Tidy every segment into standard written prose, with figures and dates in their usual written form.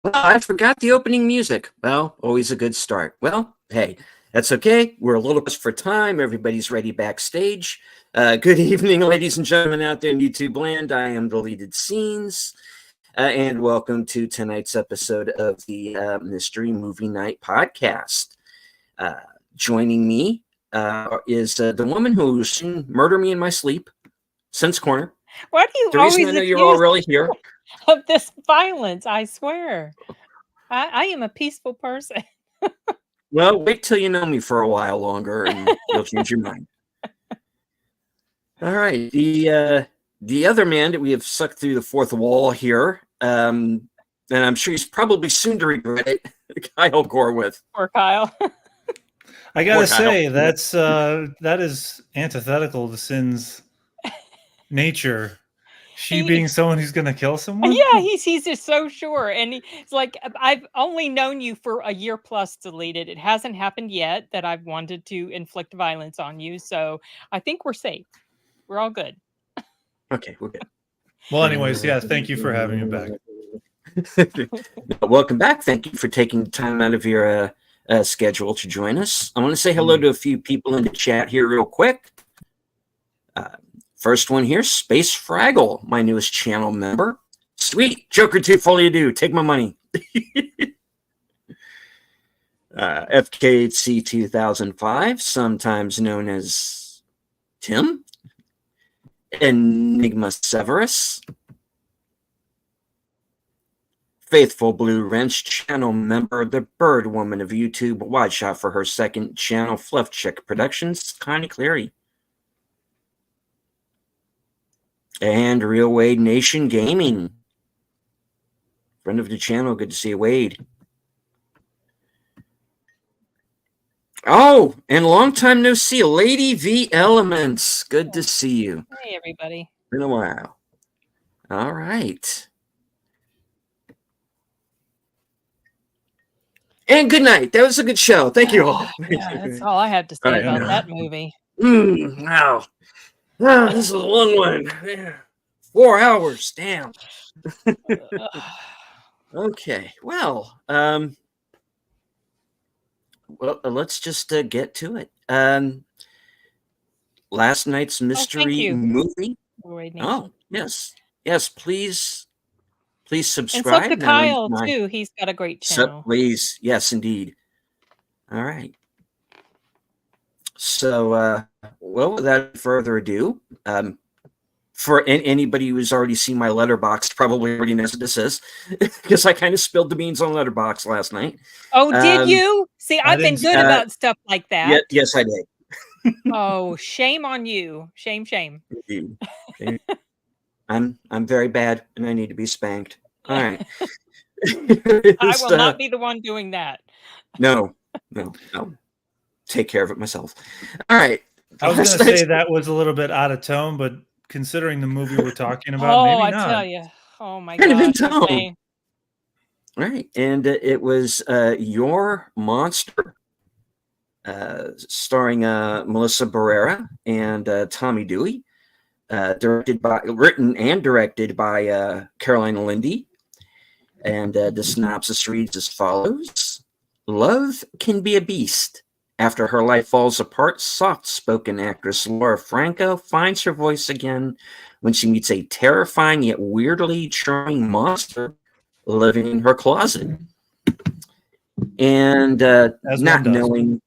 Well, I forgot the opening music. Well, always a good start. Well, hey, that's okay. We're a little pushed for time. Everybody's ready backstage. Good evening, ladies and gentlemen out there in YouTube land. I am Deleted Scenes, and welcome to tonight's episode of the Mystery Movie Night podcast. Joining me is the woman who will soon murder me in my sleep, Sense Corner. Why do you The reason always I know you're all accuse really here. of this violence? I swear. I am a peaceful person. Well, wait till you know me for a while longer, and you'll change your mind. All right, the other man that we have sucked through the fourth wall here, and I'm sure he's probably soon to regret it. Kyle Gorwith. Poor Kyle. I gotta say that is antithetical to Sin's nature. She being someone who's gonna kill someone. Yeah, he's just so sure, and it's like I've only known you for a year plus, Deleted. It hasn't happened yet that I've wanted to inflict violence on you, so I think we're safe. We're all good. Okay, we're good. Well, anyways, yeah, thank you for having me back. Welcome back. Thank you for taking time out of your schedule to join us. I want to say hello to a few people in the chat here real quick. First one here, Space Fraggle, my newest channel member. Sweet. Joker 2, fully do. Take my money. FKC 2005, sometimes known as Tim. Enigma Severus. Faithful Blue Wrench channel member, the Bird Woman of YouTube. Watch out for her second channel, Fluff Chick Productions, Connie Cleary. And Real Wade Nation Gaming. Friend of the channel, good to see you, Wade. Oh, and long time no see, Lady V Elements. Good to see you. Hey, everybody. Been a while. All right. And good night. That was a good show. Thank you all. Yeah, that's all I have to say about that movie. Wow. Oh, this is a long one. Yeah. 4 hours. Damn. Okay. Well, let's just get to it. Last night's mystery movie. Oh, yes. Yes, please subscribe. And so to Kyle, too. He's got a great channel. Please. Yes, indeed. All right. So, well, without further ado, for anybody who's already seen my Letterboxd, probably already knows what this is, because I kind of spilled the beans on Letterboxd last night. Oh, did you? See, I've been good about stuff like that. Yeah, yes, I did. Oh, shame on you! Shame. I'm very bad, and I need to be spanked. All right. I will not be the one doing that. No. Take care of it myself. All right. I was going to say that was a little bit out of tone, but considering the movie we're talking about, maybe not. I tell you. Oh my God. All right. And it was Your Monster, starring Melissa Barrera and Tommy Dewey, written and directed by Carolina Lindy. And the synopsis reads as follows. Love can be a beast. After her life falls apart, soft-spoken actress Laura Franco finds her voice again when she meets a terrifying yet weirdly charming monster living in her closet. And not knowing,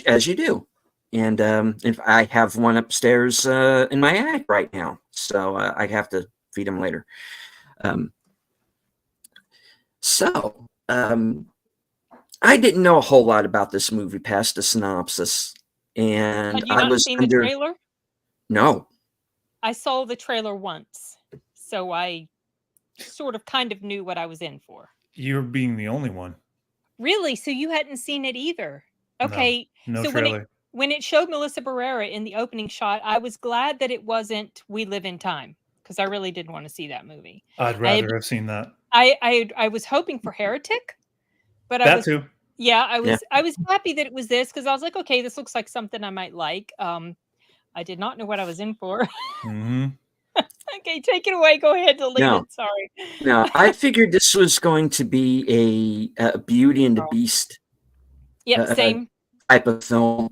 as you do. And if I have one upstairs in my attic right now, so I have to feed him later. I didn't know a whole lot about this movie past the synopsis, and Had you not seen the trailer? No, I saw the trailer once, so I sort of kind of knew what I was in for. You're being the only one. Really? So you hadn't seen it either? Okay. No so trailer. When it showed Melissa Barrera in the opening shot, I was glad that it wasn't We Live in Time, because I really did want to see that movie. I'd rather have seen that. I was hoping for Heretic, but I was happy that it was this, because I was like, okay, this looks like something I might like. I did not know what I was in for. Mm-hmm. Okay, take it away. Go ahead, delete No. it. Sorry. No, I figured this was going to be a Beauty and the Beast Yep, same. type of film.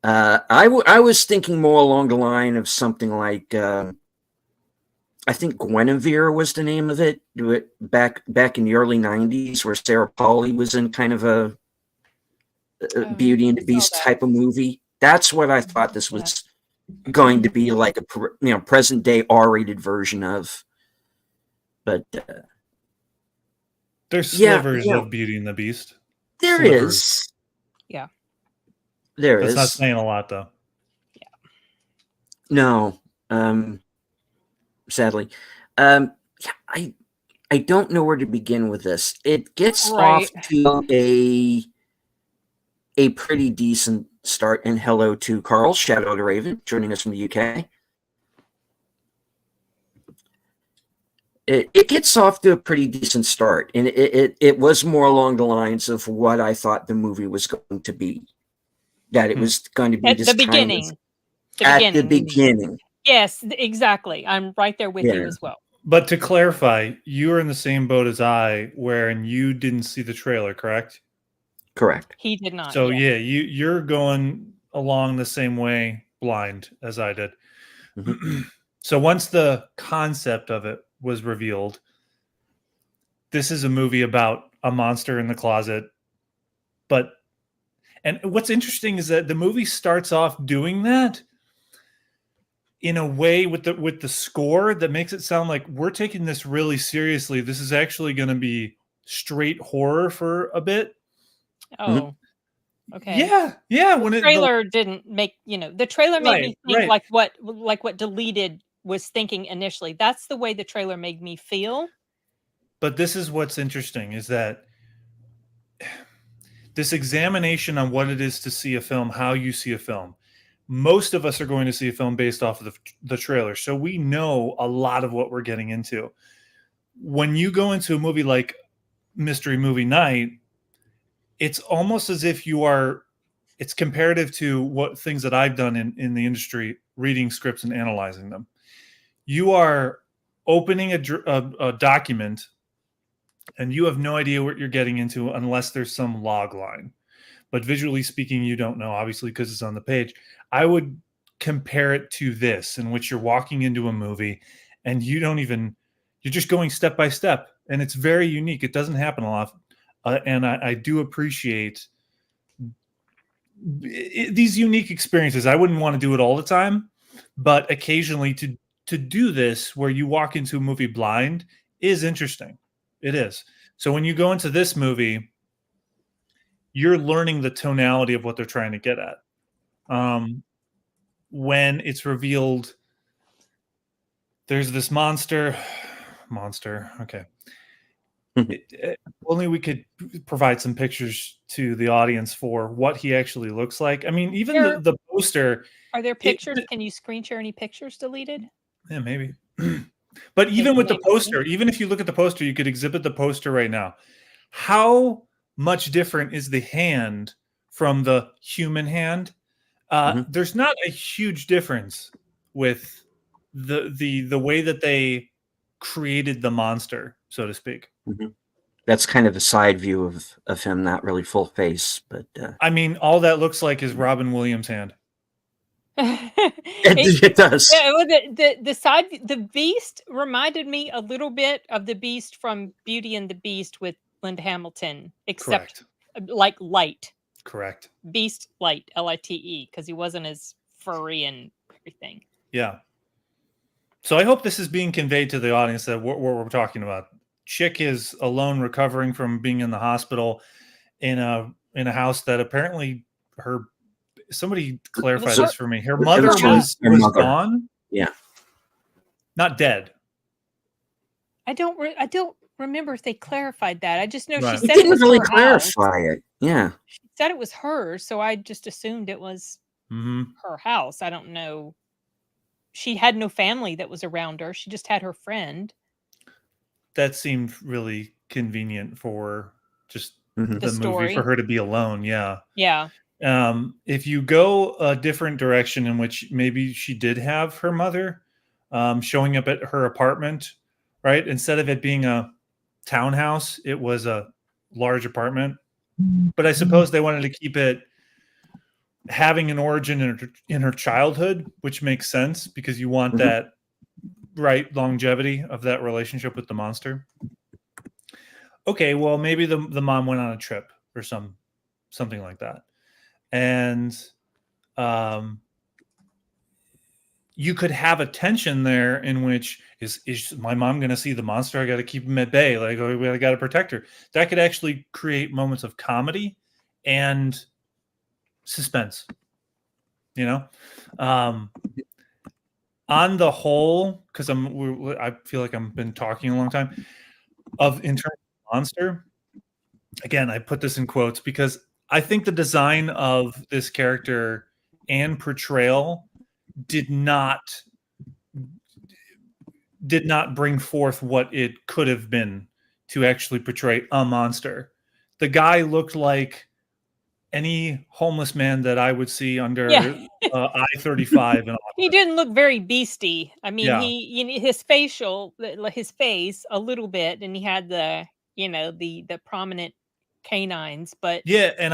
I was thinking more along the line of something like I think Guinevere was the name of it. Back in the early '90s, where Sarah Polley was in kind of a Beauty and the Beast type of movie. That's what I thought this was going to be, like a present day R-rated version of. But there's slivers of Beauty and the Beast. There is. Yeah. That's not saying a lot, though. Yeah. No. Sadly. I don't know where to begin with this. It gets off to a pretty decent start. And hello to Carl, Shadow the Raven, joining us from the UK. It gets off to a pretty decent start, and it was more along the lines of what I thought the movie was going to be. That it was going to be at the beginning. At the beginning. Yes, exactly. I'm right there with you as well. But to clarify, you were in the same boat as I, wherein you didn't see the trailer, correct? Correct. He did not. So you're going along the same way blind as I did. Mm-hmm. So once the concept of it was revealed, this is a movie about a monster in the closet. And what's interesting is that the movie starts off doing that in a way with the score that makes it sound like we're taking this really seriously. This is actually going to be straight horror for a bit. Oh, okay. Yeah. When the trailer didn't make, the trailer made me think like what Deleted was thinking initially. That's the way the trailer made me feel. But this is what's interesting is that this examination on what it is to see a film, how you see a film. Most of us are going to see a film based off of the trailer. So we know a lot of what we're getting into. When you go into a movie like Mystery Movie Night, it's almost as if it's comparative to what things that I've done in the industry, reading scripts and analyzing them. You are opening a document and you have no idea what you're getting into unless there's some log line. But visually speaking, you don't know, obviously, because it's on the page. I would compare it to this, in which you're walking into a movie and you're just going step by step. And it's very unique. It doesn't happen a lot. And I do appreciate these unique experiences. I wouldn't want to do it all the time, but occasionally to do this where you walk into a movie blind is interesting. It is. So when you go into this movie, you're learning the tonality of what they're trying to get at. When it's revealed, there's this monster. Okay. Only we could provide some pictures to the audience for what he actually looks like. I mean, even the poster. Are there pictures? Can you screen share any pictures Deleted? Yeah, maybe. But even with the poster, even if you look at the poster, you could exhibit the poster right now. How much different is the hand from the human hand? There's not a huge difference with the way that they created the monster, so to speak. Mm-hmm. That's kind of a side view of him, not really full face, but I mean, all that looks like is Robin Williams' hand. It does. Yeah, the Beast reminded me a little bit of the Beast from Beauty and the Beast with Linda Hamilton, except like light. Correct. Beast light, Lite, because he wasn't as furry and everything. Yeah. So I hope this is being conveyed to the audience that what we're talking about. Chick is alone, recovering from being in the hospital in a house that apparently somebody clarify this for me. Her mother was gone. Yeah. Not dead. I don't remember if they clarified that. I just know she said it was really her clarify house. it. Yeah. She said it was hers, so I just assumed it was her house. I don't know. She had no family that was around her. She just had her friend. That seemed really convenient for just the story. Movie for her to be alone. Yeah. Yeah. If you go a different direction in which maybe she did have her mother, showing up at her apartment, right? Instead of it being a townhouse, it was a large apartment. But I suppose they wanted to keep it having an origin in her childhood, which makes sense because you want that right longevity of that relationship with the monster. Okay, well, maybe the mom went on a trip or something like that, and you could have a tension there in which is my mom going to see the monster? I got to keep him at bay. Like, I got to protect her. That could actually create moments of comedy and suspense. You know, on the whole, because I feel like I've been talking a long time. In terms of monster, again, I put this in quotes because I think the design of this character and portrayal did not bring forth what it could have been to actually portray a monster. The guy looked like any homeless man that I would see under I-35. And he didn't look very beastie. I mean, Yeah. his face a little bit, and he had the the prominent canines. But yeah, and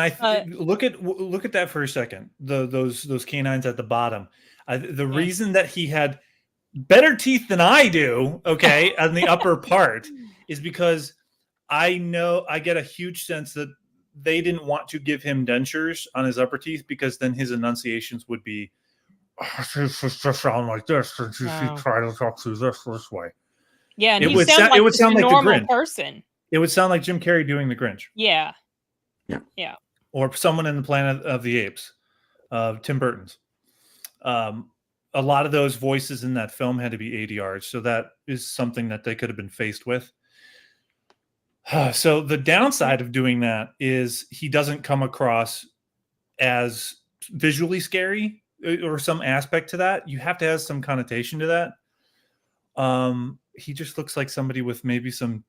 look at that for a second. Those canines at the bottom. The reason that he had better teeth than I do, okay, on the upper part, is because I get a huge sense that they didn't want to give him dentures on his upper teeth because then his enunciations would be sound like this, and you try to talk through this way. Yeah, and it would sound like the Grinch person. It would sound like Jim Carrey doing the Grinch. Yeah. Or someone in the Planet of the Apes, Tim Burton's. A lot of those voices in that film had to be ADRs, so that is something that they could have been faced with. So the downside of doing that is he doesn't come across as visually scary or some aspect to that. You have to have some connotation to that. He just looks like somebody with maybe some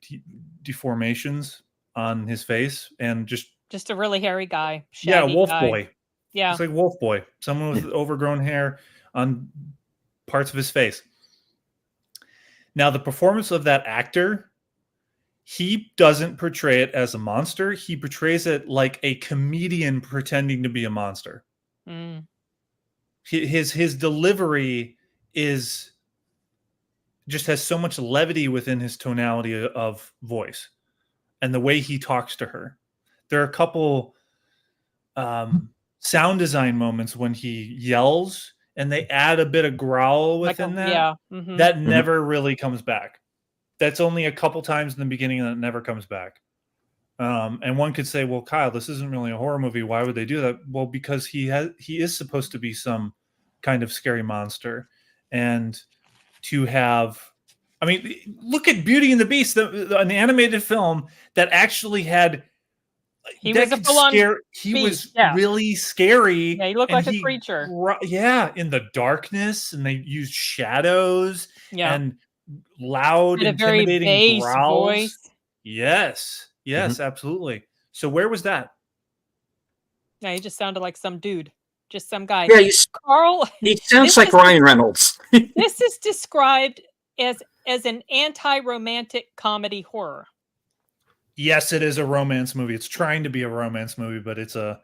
deformations on his face and just a really hairy guy. Yeah, wolf boy. Yeah. It's like wolf boy. Someone with overgrown hair on parts of his face. Now, the performance of that actor, he doesn't portray it as a monster. He portrays it like a comedian pretending to be a monster. His delivery just has so much levity within his tonality of voice and the way he talks to her. There are a couple sound design moments when he yells and they add a bit of growl within that. That never really comes back. That's only a couple times in the beginning and it never comes back. And one could say, well, Kyle, this isn't really a horror movie. Why would they do that? Well, because he is supposed to be some kind of scary monster. And to have, I mean, look at Beauty and the Beast, an animated film that actually had, he was a full-on was really scary. Yeah, he looked like a creature. Yeah, in the darkness, and they used shadows and loud, intimidating growls. Voice. Yes, absolutely. So where was that? Yeah, he just sounded like some dude, just some guy. Yeah, Carl. He sounds like Ryan Reynolds. This is described as an anti-romantic comedy horror. Yes, it is a romance movie. It's trying to be a romance movie, but it's called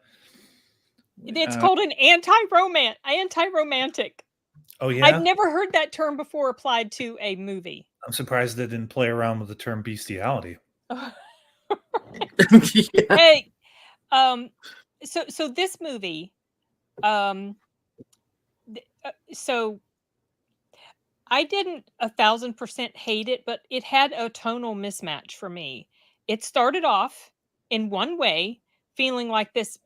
an anti-romantic. Oh yeah, I've never heard that term before applied to a movie. I'm surprised they didn't play around with the term bestiality. Hey, so this movie, so I didn't 1,000% hate it, but it had a tonal mismatch for me. It started off in one way, feeling like this,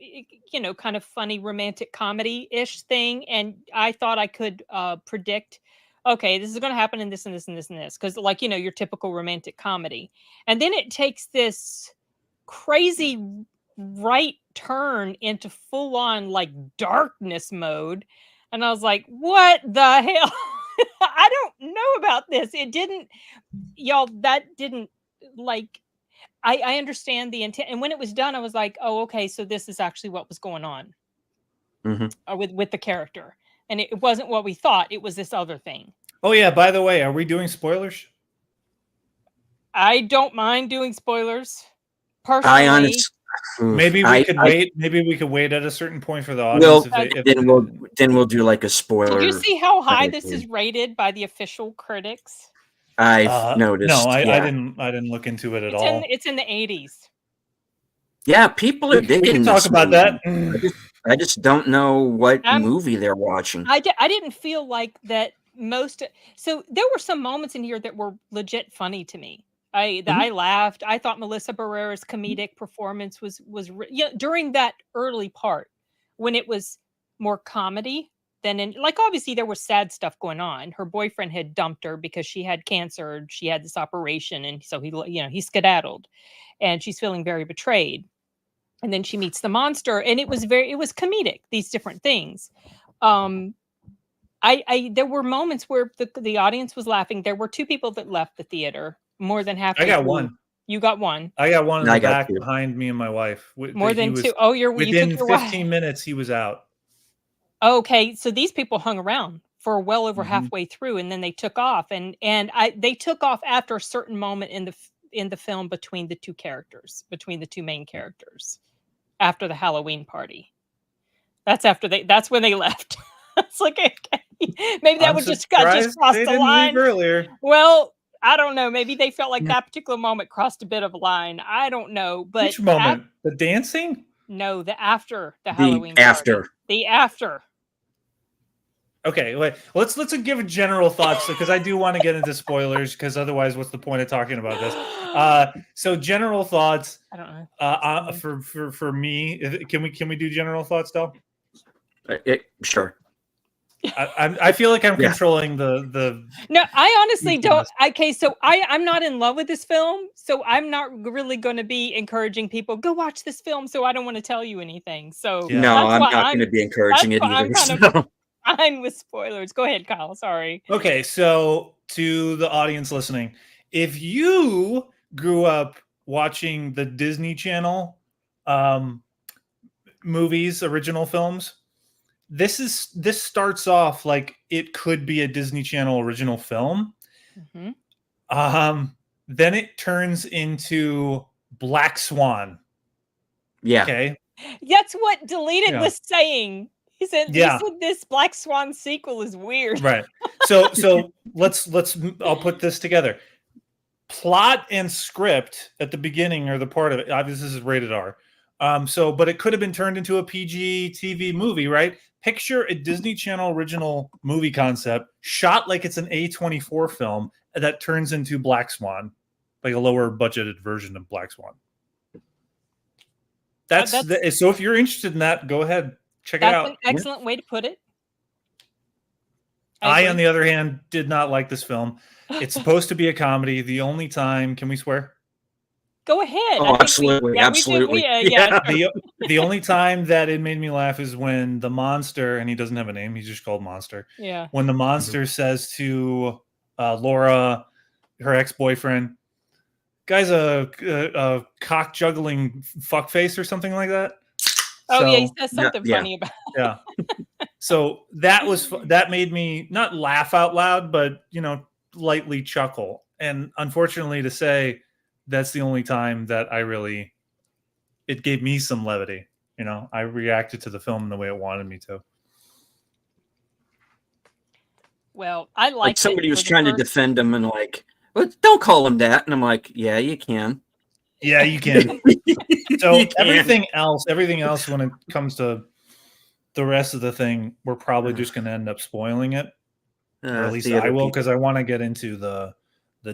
kind of funny romantic comedy-ish thing. And I thought I could predict, okay, this is going to happen in this and this and this and this. Because your typical romantic comedy. And then it takes this crazy right turn into full-on darkness mode. And I was like, what the hell? I don't know about this. It didn't, that didn't I understand the intent. And when it was done, I was like, oh, okay, so this is actually what was going on with the character. And it wasn't what we thought. It was this other thing. Oh yeah, by the way, are we doing spoilers? I don't mind doing spoilers. I Personally, honestly, Maybe we could I wait. Maybe we could wait at a certain point for the audience. will. If they, if Then we'll do like a did you spoiler. see how high kind of this thing. is rated by the official critics? I've noticed. no, I yeah. didn't look into it at It's all. it's in the 80s. Yeah, people are We digging can talk this about movie. that. I just don't know what I'm- movie they're watching. I didn't feel like that most. So there were some moments in here that were legit funny to me. I laughed. I thought Melissa Barrera's comedic performance was during that early part when it was more comedy than in, like, obviously there was sad stuff going on. Her boyfriend had dumped her because she had cancer. She had this operation, and so he skedaddled, and she's feeling very betrayed. And then she meets the monster, and it was comedic, these different things. I there were moments where the audience was laughing. There were two people that left the theater more than halfway I got through. one. You got one. I got one in I the got back two. behind me and my wife. More than two. Oh, you within took your wife. 15 minutes. He was out. Okay, so these people hung around for well over Mhm. halfway through, and then they took off, and they took off after a certain moment in the film between the two characters, between the two main characters, after the Halloween party. That's when they left. It's like, okay, maybe that I'm would just surprised cross they the didn't line. leave earlier. Well, I don't know. Maybe they felt like Yeah. that particular moment crossed a bit of a line. I don't know, but Which moment? The dancing? no, the after the The Halloween after. party. The after. Okay, wait. Let's give general thoughts because I do want to get into spoilers because otherwise, what's the point of talking about this? So general thoughts. I don't know. For me, can we do general thoughts, Del? Sure. I feel like I'm Yeah. controlling the. No, I honestly Each of don't. us. Okay, so I'm not in love with this film, so I'm not really going to be encouraging people go watch this film. So I don't want to tell you anything. So Yeah. No, that's I'm why not going to be encouraging it that's why either. I'm kind of so. fine with spoilers. Go ahead, Kyle. Sorry. Okay, so to the audience listening, if you grew up watching the Disney Channel movies, original films, this starts off like it could be a Disney Channel original film. Mm-hmm. Then it turns into Black Swan. Yeah. Okay. That's what Deleted Yeah. was saying. He said this Black Swan sequel is weird. Right. So let's I'll put this together. Plot and script at the beginning are the part of it. Obviously, this is rated R. But it could have been turned into a PG TV movie, right? Picture a Disney Channel original movie concept shot like it's an A24 film that turns into Black Swan, like a lower budgeted version of Black Swan. So if you're interested in that, go ahead, check it out. That's an excellent way to put it. I, on the other hand, did not like this film. It's supposed to be a comedy. The only time, can we swear? Go ahead. Oh, absolutely, absolutely. The only time that it made me laugh is when the monster, and he doesn't have a name, he's just called Monster. Yeah. When the monster says to Laura, her ex-boyfriend, guy's a cock juggling fuckface or something like that. Oh, So, yeah, he says something funny about it. Yeah. So that made me not laugh out loud, but lightly chuckle. And unfortunately to say, that's the only time that it gave me some levity. I reacted to the film in the way it wanted me to. Well, I like somebody was trying to defend him and like, well, don't call him that. And I'm like, yeah, you can. Yeah, you can. So everything else when it comes to the rest of the thing, we're probably just going to end up spoiling it. Or at least I will, because I want to get into the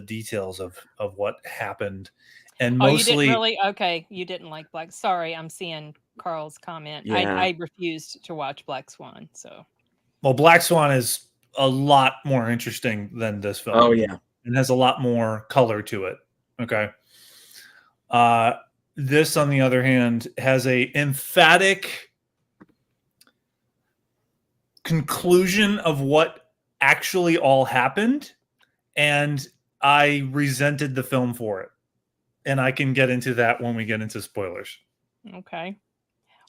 details of what happened. And mostly, you didn't really? Okay, you didn't like Black. Sorry, I'm seeing Carl's comment. Yeah. I refused to watch Black Swan. So, well, Black Swan is a lot more interesting than this film. Oh yeah, and has a lot more color to it. Okay. This, on the other hand, has a emphatic conclusion of what actually all happened, and I resented the film for it. And I can get into that when we get into spoilers. Okay.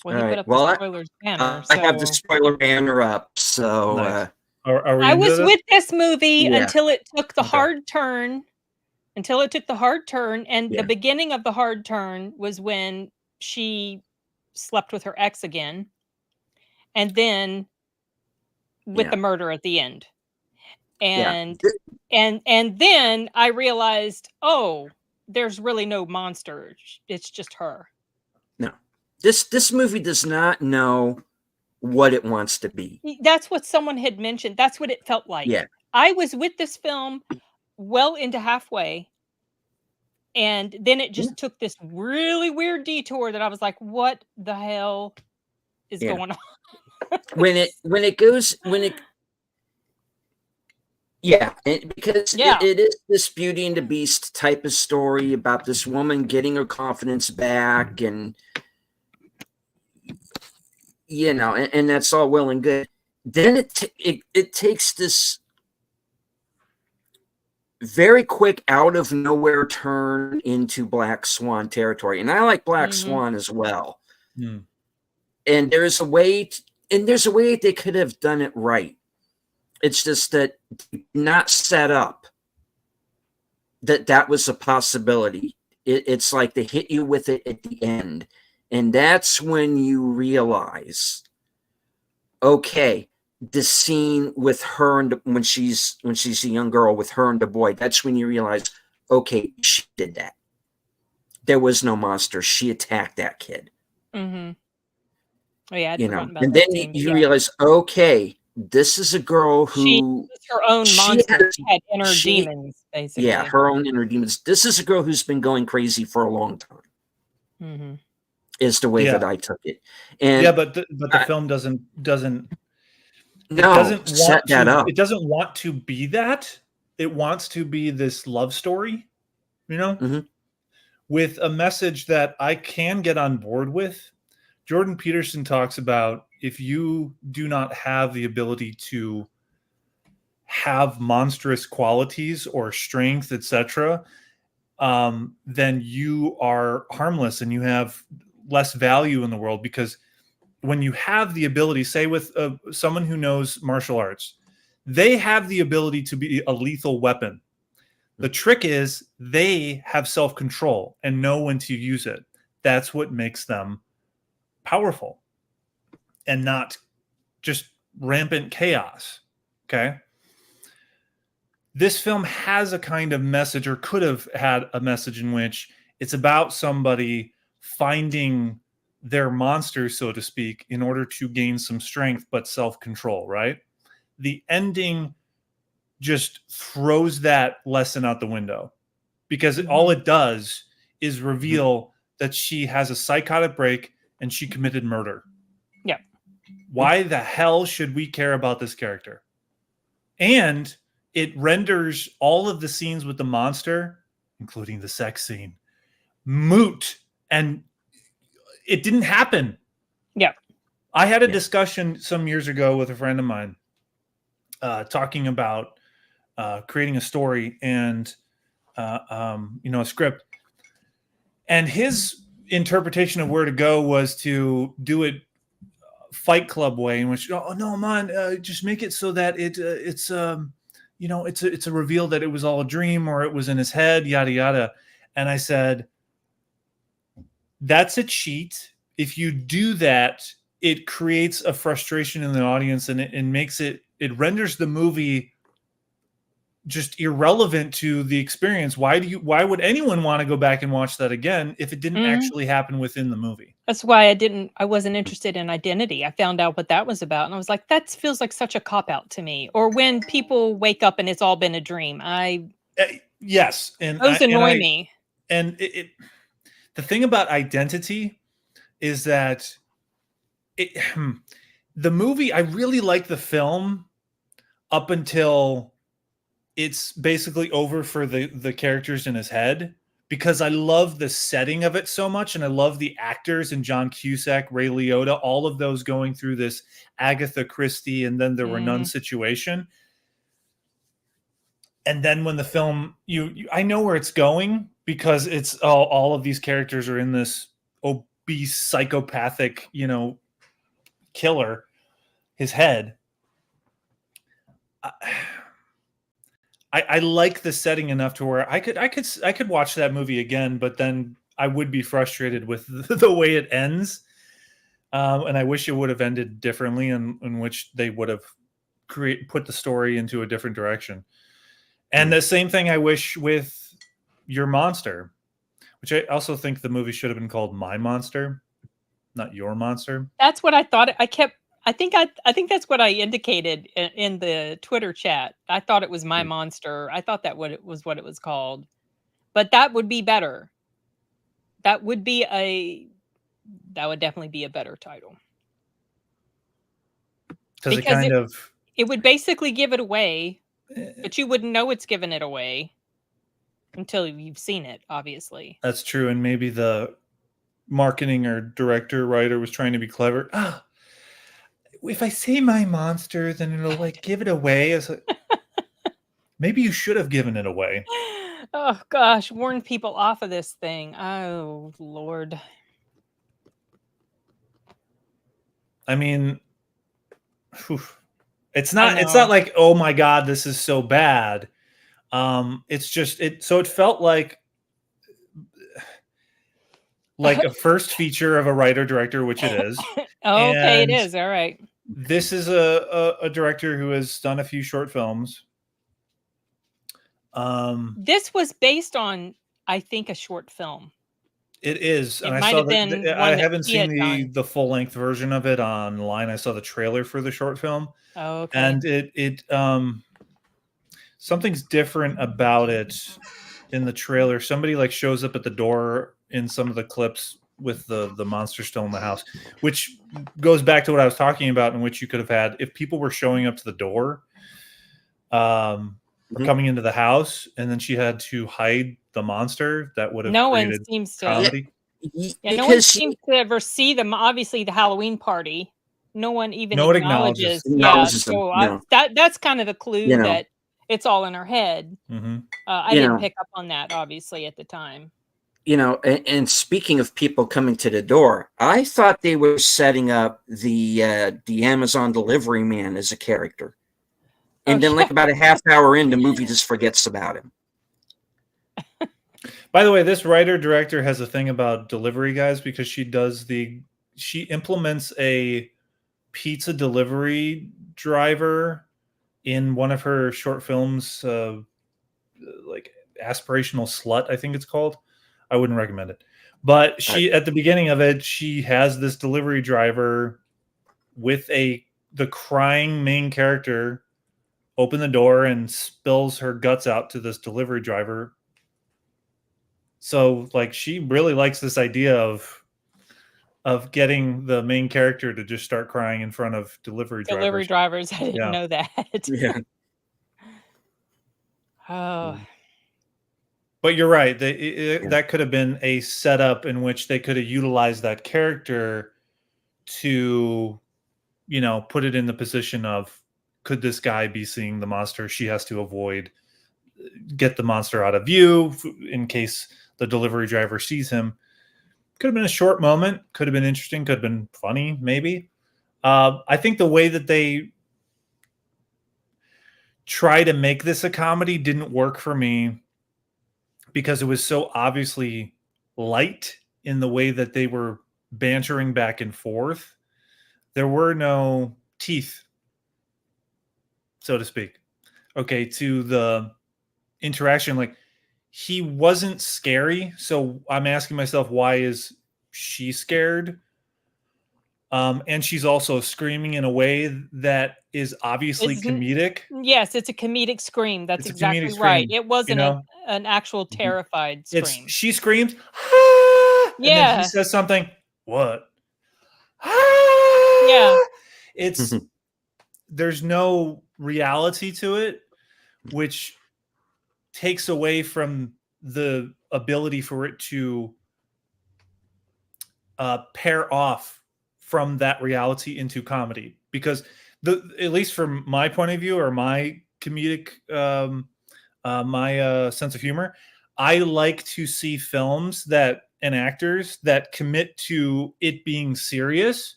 Well, all you right. put up the spoilers banner. I have the spoiler banner up. So Nice. Are we I into was this? with this movie Yeah. until it took the Okay. hard turn. Until it took the hard turn, and Yeah. the beginning of the hard turn was when she slept with her ex again, and then with Yeah. the murder at the end. Yeah. And and then I realized, oh, there's really no monster. It's just her. No. This movie does not know what it wants to be. That's what someone had mentioned. That's what it felt like. Yeah. I was with this film well into halfway, and then it Yeah. just took this really weird detour that I was like, what the hell is Yeah. going on? When it goes yeah, because Yeah. it is this Beauty and the Beast type of story about this woman getting her confidence back, and you know, and that's all well and good. Then it takes this very quick out of nowhere turn into Black Swan territory, and I like Black Swan as well. Hmm. And there's a way, there's a way they could have done it right. It's just that not set up that was a possibility. It's like they hit you with it at the end, and that's when you realize, okay, the scene with her and when she's a young girl with her and the boy, that's when you realize, okay, she did that. There was no monster. She attacked that kid. Mm-hmm. Oh yeah, I'd You know, forgotten about and that then scene, but you yeah. realize, okay, this is a girl She who was her own monster. She had inner she- demons, basically. yeah, her own inner demons. This is a girl who's been going crazy for a long time. Mm-hmm. Is the way Yeah. that I took it. And Yeah, but the film doesn't no, set that up. It doesn't want to be that. It wants to be this love story, you know, Mhm. with a message that I can get on board with. Jordan Peterson talks about if you do not have the ability to have monstrous qualities or strength, etc., then you are harmless and you have less value in the world, because when you have the ability, say with someone who knows martial arts, they have the ability to be a lethal weapon. The trick is they have self-control and know when to use it. That's what makes them powerful and not just rampant chaos. Okay. This film has a kind of message, or could have had a message, in which it's about somebody finding their monster, so to speak, in order to gain some strength but self-control, right? The ending just throws that lesson out the window, because all it does is reveal that she has a psychotic break and she committed murder. Yeah. Why the hell should we care about this character? And it renders all of the scenes with the monster, including the sex scene, moot, and it didn't happen. Yeah. I had a discussion some years ago with a friend of mine, talking about creating a story and a script, and his interpretation of where to go was to do it Fight Club way, in which, oh no, man, just make it so that it's a reveal that it was all a dream or it was in his head, yada yada. And I said, that's a cheat. If you do that, it creates a frustration in the audience, and it makes it renders the movie just irrelevant to the experience. Why would anyone want to go back and watch that again if it didn't actually happen within the movie? That's why I wasn't interested in Identity. I found out what that was about, and I was like, that feels like such a cop-out to me. Or when people wake up and it's all been a dream. Yes. And those annoy me. And the thing about Identity is that the movie, I really like the film up until it's basically over for the characters in his head, because I love the setting of it so much, and I love the actors, and John Cusack, Ray Liotta, all of those going through this Agatha Christie and then There Were None situation. And then when the film, I know where it's going, because it's all of these characters are in this obese psychopathic, killer, his head. I like the setting enough to where I could watch that movie again, but then I would be frustrated with the way it ends. And I wish it would have ended differently, in which they would have put the story into a different direction. And the same thing I wish with Your Monster, which I also think the movie should have been called My Monster, not Your Monster. That's what I thought. I think that's what I indicated in the Twitter chat. I thought it was My Monster. I thought that was what it was called. But that would be better. That would definitely be a better title. Because it would basically give it away, but you wouldn't know it's giving it away until you've seen it, obviously. That's true. And maybe the marketing or director, writer was trying to be clever. If I say My Monster, then it'll like give it away. Maybe you should have given it away. Oh gosh, warn people off of this thing. Oh Lord. I mean, it's not like, oh my God, this is so bad. It's just so it felt like a first feature of a writer director, which it is. Okay, it is. All right. This is a director who has done a few short films. This was based on, I think, a short film. It is, and I haven't seen the full length version of it online. I saw the trailer for the short film. Oh, okay. And it something's different about it in the trailer. Somebody like shows up at the door in some of the clips with the monster still in the house, which goes back to what I was talking about, in which you could have had, if people were showing up to the door, or coming into the house, and then she had to hide the monster, that would have created comedy. No one seems to ever see them. Obviously, the Halloween party, no one even acknowledges. That's kind of the clue that it's all in her head. I didn't pick up on that, obviously, at the time. And speaking of people coming to the door, I thought they were setting up the Amazon delivery man as a character. And then like about a half hour in, the movie just forgets about him. By the way, this writer-director has a thing about delivery guys, because she implements a pizza delivery driver in one of her short films, like Aspirational Slut, I think it's called. I wouldn't recommend it. But at the beginning of it, she has this delivery driver with the crying main character open the door and spills her guts out to this delivery driver. So like, she really likes this idea of getting the main character to just start crying in front of delivery drivers. I didn't know that. Yeah. Oh. But you're right. That could have been a setup in which they could have utilized that character to, put it in the position of, could this guy be seeing the monster? She has to get the monster out of view in case the delivery driver sees him. Could have been a short moment. Could have been interesting. Could have been funny, maybe. I think the way that they try to make this a comedy didn't work for me, because it was so obviously light in the way that they were bantering back and forth. There were no teeth, so to speak. Okay, to the interaction, like, he wasn't scary, so I'm asking myself, why is she scared? And she's also screaming in a way that is obviously comedic. Yes, it's a comedic scream. That's exactly right. It wasn't an actual terrified scream. She screams, ah! And then he says something, what? Ah! Yeah. There's no reality to it, which takes away from the ability for it to pair off from that reality into comedy. Because at least from my point of view, or my comedic, my sense of humor, I like to see films and actors that commit to it being serious.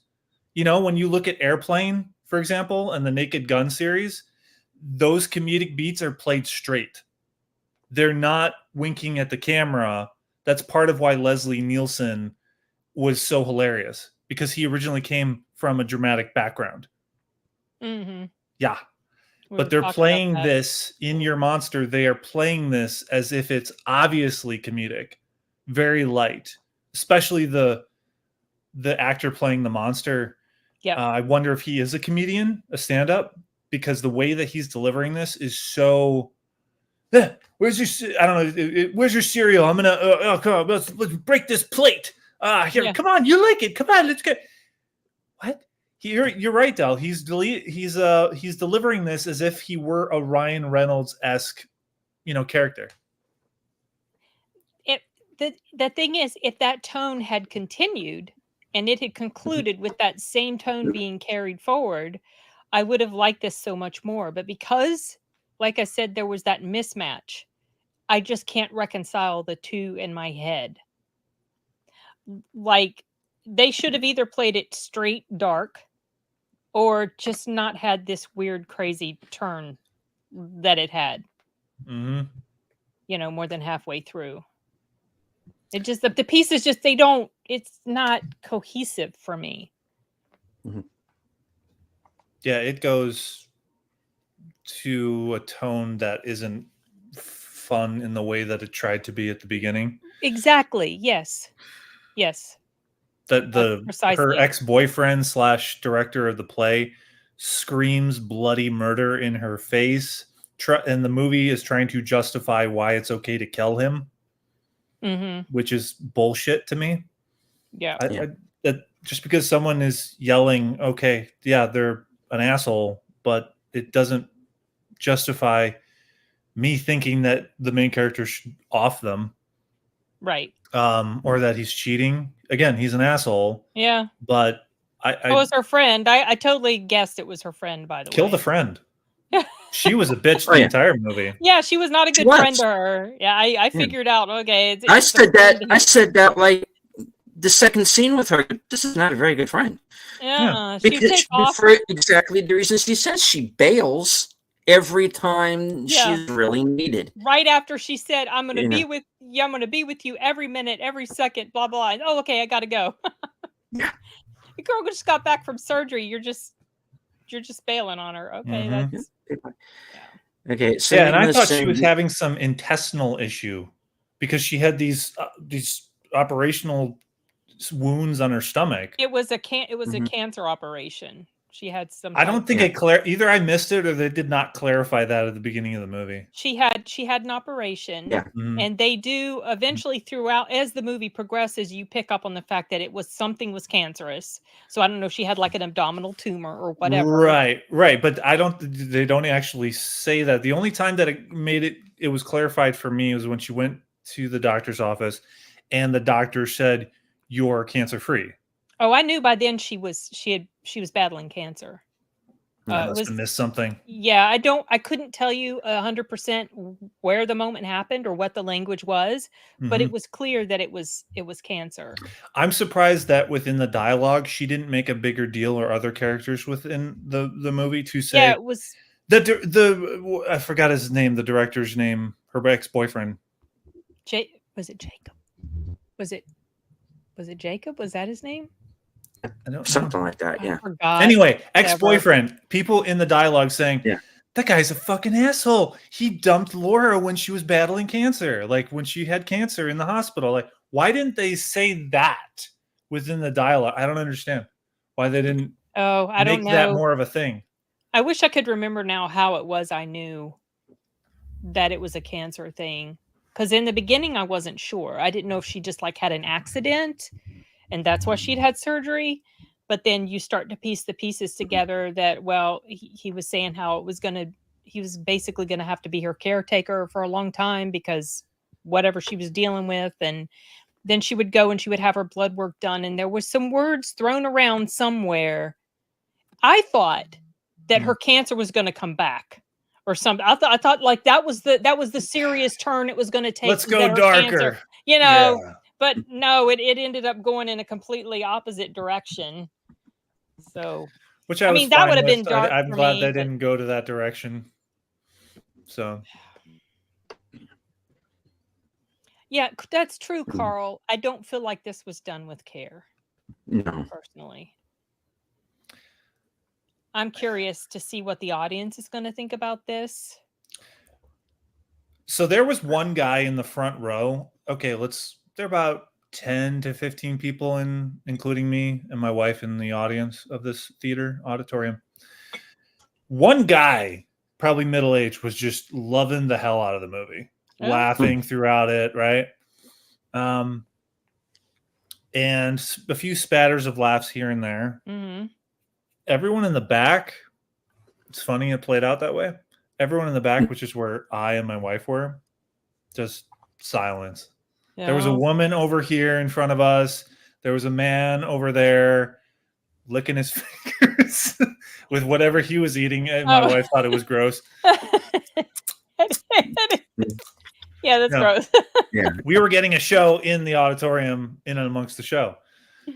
When you look at Airplane, for example, and the Naked Gun series, those comedic beats are played straight. They're not winking at the camera. That's part of why Leslie Nielsen was so hilarious, because he originally came from a dramatic background. Mm-hmm. Yeah. We But were they're talking about playing that. this in Your Monster. They are playing this as if it's obviously comedic, very light, especially the actor playing the monster. Yeah. I wonder if he is a comedian, a stand-up, because the way that he's delivering this is so. Where's your? I don't know. Where's your cereal? I'm gonna. Come on, let's break this plate. Here, Yeah. come on, you like it? Come on, let's get. What? You're right, Del. He's delivering this as if he were a Ryan Reynolds-esque, character. The thing is, if that tone had continued and it had concluded with that same tone being carried forward, I would have liked this so much more. But because, like I said, there was that mismatch, I just can't reconcile the two in my head. Like, they should have either played it straight dark or just not had this weird, crazy turn that it had, Mm-hmm. more than halfway through. It just, the pieces just, it's not cohesive for me. Mm-hmm. Yeah, it goes to a tone that isn't fun in the way that it tried to be at the beginning. Exactly. Yes. That her precisely. ex-boyfriend / director of the play screams bloody murder in her face, and the movie is trying to justify why it's okay to kill him, which is bullshit to me. Yeah. That just because someone is yelling, okay, yeah, they're an asshole, but it doesn't justify me thinking that the main character should off them. Right. Or that he's cheating. Again, he's an asshole. Yeah. But it was her friend. I totally guessed it was her friend, by the way. Kill the friend. She was a bitch the entire movie. Yeah, she was not a good friend to her. Yeah, I figured out, okay. I said that like the second scene with her. This is not a very good friend. Yeah. Because for exactly the reasons she says, she bails every time she's really needed. Right after she said, I'm gonna be with you every minute, every second, blah blah. And, oh, okay, I gotta go. Yeah. The girl just got back from surgery. You're just bailing on her. Okay, that's okay. So and I thought she was having some intestinal issue because she had these operational wounds on her stomach. It was a cancer operation. She had some. I don't think either I missed it or they did not clarify that at the beginning of the movie. She had an operation, and they do eventually throughout as the movie progresses, you pick up on the fact that something was cancerous. So I don't know if she had like an abdominal tumor or whatever. Right. But they don't actually say that. The only time that it was clarified for me was when she went to the doctor's office, and the doctor said, "You're cancer free." Oh, I knew by then she was battling cancer. I must have missed something. Yeah, I couldn't tell you 100% where the moment happened or what the language was, but it was clear that it was cancer. I'm surprised that within the dialogue she didn't make a bigger deal, or other characters within the movie to say. Yeah, it was I forgot his name, the director's name, her ex-boyfriend. Was it Jacob? Was it Jacob? Was that his name? Something like that, yeah. Anyway, ex-boyfriend. People in the dialogue saying, that guy's a fucking asshole. He dumped Laura when she was battling cancer, like when she had cancer in the hospital. Like, why didn't they say that within the dialogue? I don't understand why they didn't make that more of a thing. I wish I could remember now how it was I knew that it was a cancer thing. Because in the beginning, I wasn't sure. I didn't know if she just like had an accident and that's why she'd had surgery. But then you start to piece the pieces together that, well, he was saying how he was basically going to have to be her caretaker for a long time because whatever she was dealing with. And then she would go and she would have her blood work done. And there was some words thrown around somewhere. I thought that her cancer was going to come back or something. I thought like that was the serious turn it was going to take. Let's go darker. Cancer, But no, it ended up going in a completely opposite direction. So, which I mean, that would have been dark. I'm glad they didn't go to that direction. So Yeah, that's true, Carl. I don't feel like this was done with care, No. personally. I'm curious to see what the audience is going to think about this. So there was one guy in the front row. Okay, there are about 10 to 15 people including me and my wife in the audience of this theater auditorium. One guy, probably middle-aged, was just loving the hell out of the movie, laughing throughout it, right? And a few spatters of laughs here and there. Mm-hmm. Everyone in the back, it's funny it played out that way. Everyone in the back, which is where I and my wife were, just silence. Yeah. There was a woman over here in front of us. There was a man over there licking his fingers with whatever he was eating. And my wife thought it was gross. Yeah, that's gross. Yeah. We were getting a show in the auditorium in and amongst the show.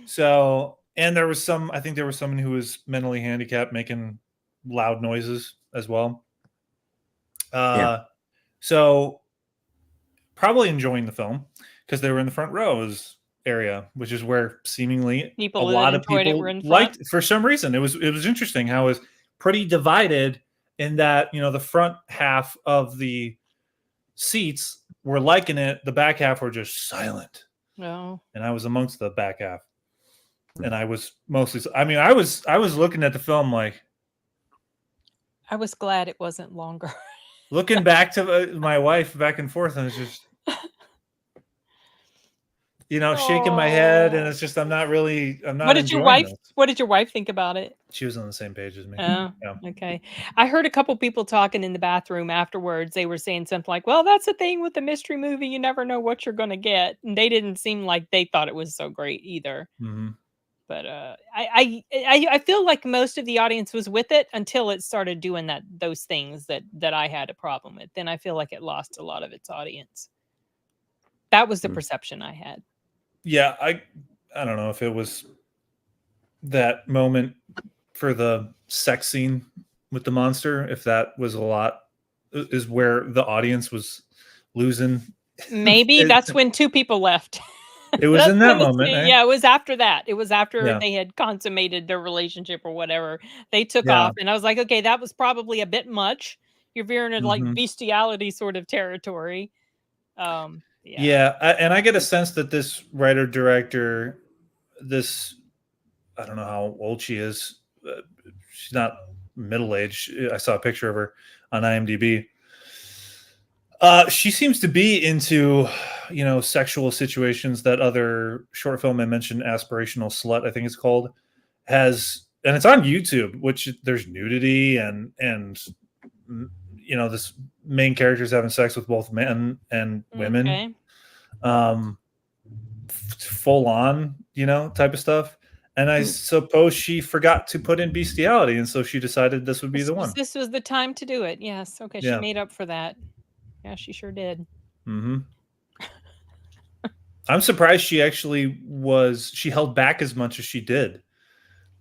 So, and there was I think there was someone who was mentally handicapped making loud noises as well. So probably enjoying the film because they were in the front rows area, which is where seemingly a lot of people liked. For some reason, it was interesting how it was pretty divided in that, you know, the front half of the seats were liking it, the back half were just silent. No. And I was amongst the back half, and I was mostly. I mean, I was looking at the film like. I was glad it wasn't longer. Looking back to my wife back and forth, and it's just, you know, shaking my head, and it's just I'm not. What did your wife think about it? She was on the same page as me. Oh, yeah. Okay. I heard a couple people talking in the bathroom afterwards. They were saying something like, "Well, that's the thing with the mystery movie. You never know what you're going to get." And they didn't seem like they thought it was so great either. Mm-hmm. But I feel like most of the audience was with it until it started doing those things that I had a problem with. Then I feel like it lost a lot of its audience. That was the perception I had. Yeah, I don't know if it was that moment for the sex scene with the monster, if that was is where the audience was losing. Maybe that's when two people left. It was in that moment. Yeah, it was after that. It was after they had consummated their relationship or whatever. They took off, and I was like, okay, that was probably a bit much. You're veering into like bestiality sort of territory. Yeah, and I get a sense that this writer-director, I don't know how old she is. She's not middle-aged. I saw a picture of her on IMDb. She seems to be into, you know, sexual situations. That other short film I mentioned, Aspirational Slut, I think it's called, and it's on YouTube, which there's nudity and you know, this main character's having sex with both men and women. Okay. Full on, you know, type of stuff. And I suppose she forgot to put in bestiality, and so she decided this would be the one. This was the time to do it. Yes. Okay. She made up for that. Yeah, she sure did. Mm-hmm. I'm surprised she held back as much as she did,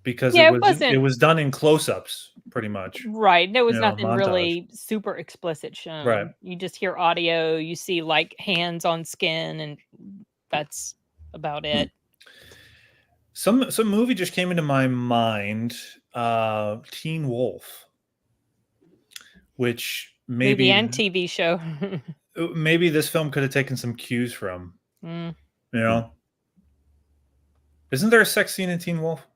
because it was done in close-ups pretty much. Right. There was nothing really super explicit shown. Right. You just hear audio, you see like hands on skin, and that's about it. Some movie just came into my mind, Teen Wolf, which maybe and TV show. Maybe this film could have taken some cues from. You know, isn't there a sex scene in Teen Wolf?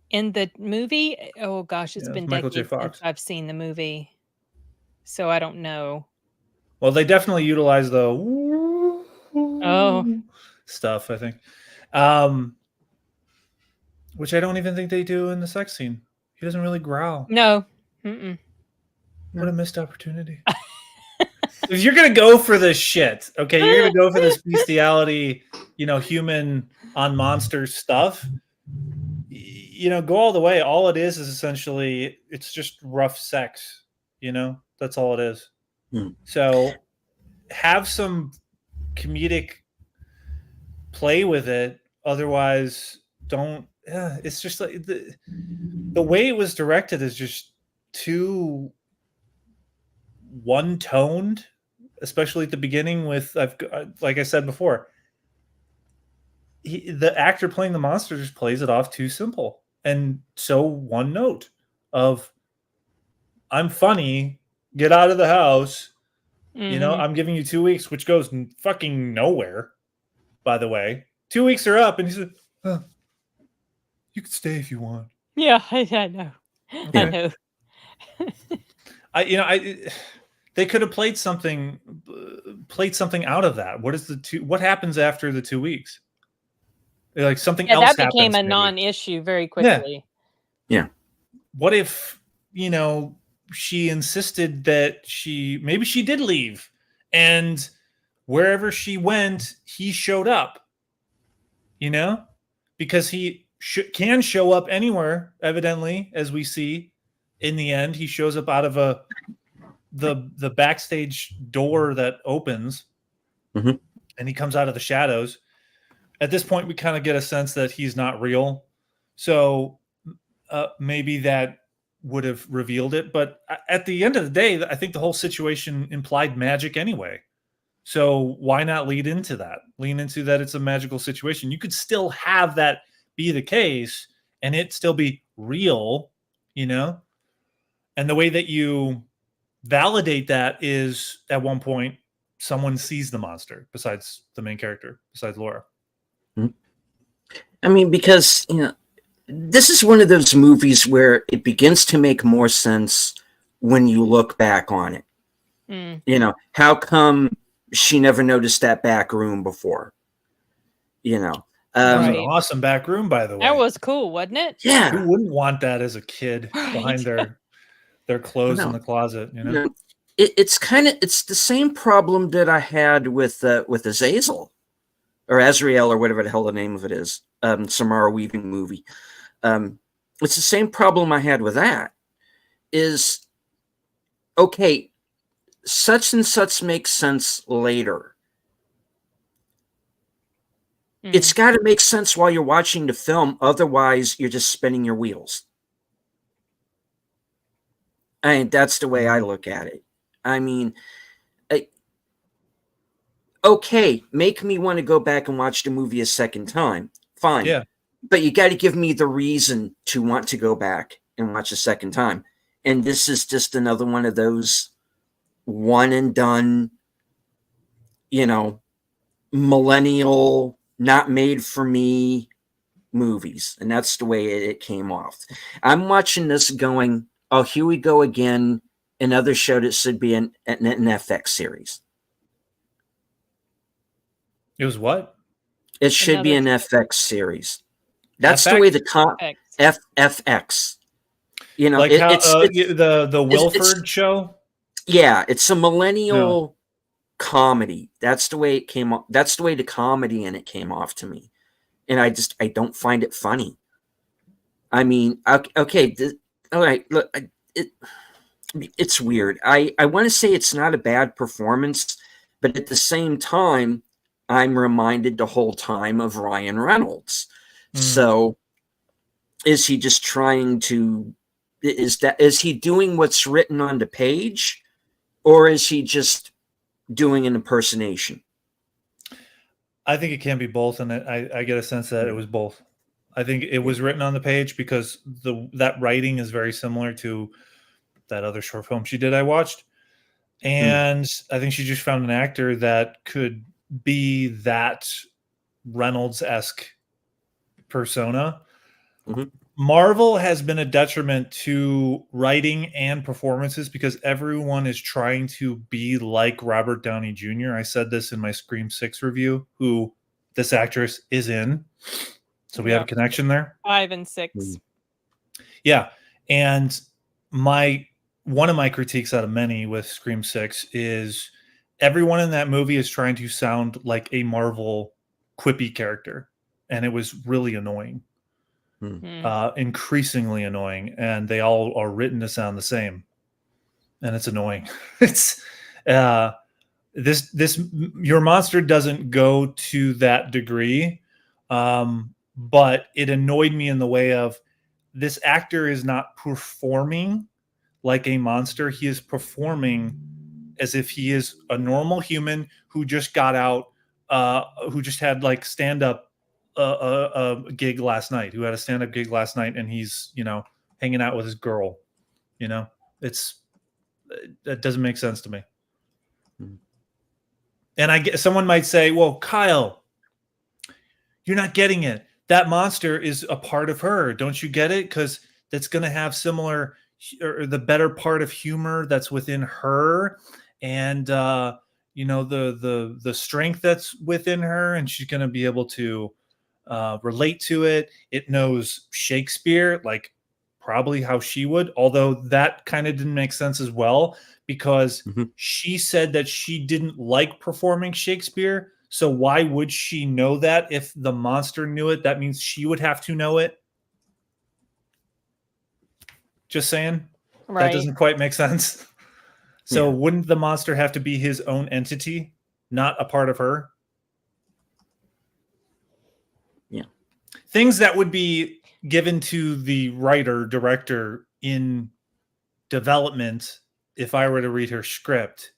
In the movie? Oh gosh, it's been decades since I've seen the movie, so I don't know. Well, they definitely utilize the stuff, I think, which I don't even think they do in the sex scene. He doesn't really growl. No. What a missed opportunity. If you're gonna go for this shit, okay, you're gonna go for this bestiality, you know, human on monster stuff, you know, go all the way. All it is essentially, it's just rough sex, you know, that's all it is. So have some comedic play with it, otherwise don't. It's just like the way it was directed is just too one-toned, especially at the beginning with, like I said before, the actor playing the monster just plays it off too simple. And so one note of, I'm funny, get out of the house, Mhm. I'm giving you 2 weeks, which goes fucking nowhere, by the way. 2 weeks are up, and he said, you can stay if you want. Yeah, I know. I Yeah. know. They could have played something out of that. What happens after the 2 weeks? Like something Yeah, else that became happens, a maybe. non-issue very Yeah. quickly. Yeah. What if, she insisted that maybe she did leave, and wherever she went, he showed up, because he can show up anywhere, evidently, as we see in the end. He shows up out of the backstage door that opens, Mhm. and he comes out of the shadows. At this point, we kind of get a sense that he's not real. So maybe that would have revealed it. But at the end of the day, I think the whole situation implied magic anyway. So why not lean into that? Lean into that it's a magical situation. You could still have that be the case and it still be real, And the way that you validate that is, at one point, someone sees the monster besides the main character, besides Laura. I mean, because, this is one of those movies where it begins to make more sense when you look back on it. Mm. How come she never noticed that back room before? That was Right. an awesome back room, by the way. That was cool, wasn't it? Yeah. Who wouldn't want that as a kid Right. behind their clothes in the closet? It's the same problem that I had with Azazel or Azrael or whatever the hell the name of it is. Samara Weaving movie. It's the same problem I had with that. Is okay, such and such makes sense later. It's got to make sense while you're watching the film. Otherwise, you're just spinning your wheels. I mean, that's the way I look at it. I mean, okay, make me want to go back and watch the movie a second time. Fine. Yeah. But you got to give me the reason to want to go back and watch a second time. And this is just another one of those one and done, millennial, not made for me movies. And that's the way it came off. I'm watching this going, oh, here we go again. Another show that should be an FX series. It was what? It should be an FX series. That's the way the FX. Like the Wilford show. Yeah, it's a millennial comedy. That's the way it came off. That's the way the comedy in it came off to me, and I don't find it funny. I mean, okay, all right. Look, it's weird. I want to say it's not a bad performance, but at the same time, I'm reminded the whole time of Ryan Reynolds. So is he just trying to, is he doing what's written on the page, or is he just doing an impersonation? I think it can be both, and I get a sense that it was both. I think it was written on the page because that writing is very similar to that other short film she did I watched. And I think she just found an actor that could be that Reynolds-esque persona. Marvel has been a detriment to writing and performances because everyone is trying to be like Robert Downey Jr. I said this in my Scream 6 review, who this actress is in. So we have a connection there. 5 and 6. Yeah. And one of my critiques out of many with Scream 6 is everyone in that movie is trying to sound like a Marvel quippy character. And it was really annoying. Increasingly annoying. And they all are written to sound the same. And it's annoying. It's this your monster doesn't go to that degree. But it annoyed me in the way of this actor is not performing like a monster. He is performing as if he is a normal human who just got out, who just had like stand-up gig last night, who had a stand-up gig last night, and he's, you know, hanging out with his girl. You know, that doesn't make sense to me. Mhm. And I get, someone might say, well, Kyle, you're not getting it. That monster is a part of her. Don't you get it? Because that's going to have similar, or the better part of humor that's within her, and you know, the strength that's within her, and she's going to be able to relate to it. It knows Shakespeare, like probably how she would, although that kind of didn't make sense as well, because Mhm. she said that she didn't like performing Shakespeare. So why would she know that if the monster knew it? That means she would have to know it. Just saying. That Right. doesn't quite make sense. So Yeah. wouldn't the monster have to be his own entity, not a part of her? Yeah. Things that would be given to the writer, director in development if I were to read her script,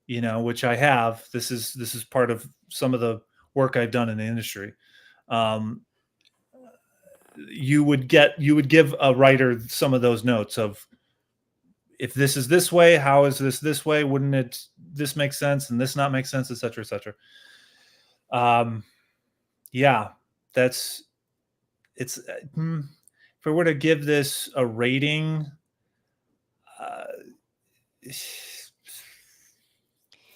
you know, which I have. This is part of some of the work I've done in the industry. You would give a writer some of those notes of, if this is this way, how is this way? Wouldn't it this make sense and this not make sense, et cetera, et cetera. Yeah, it's if I were to give this a rating,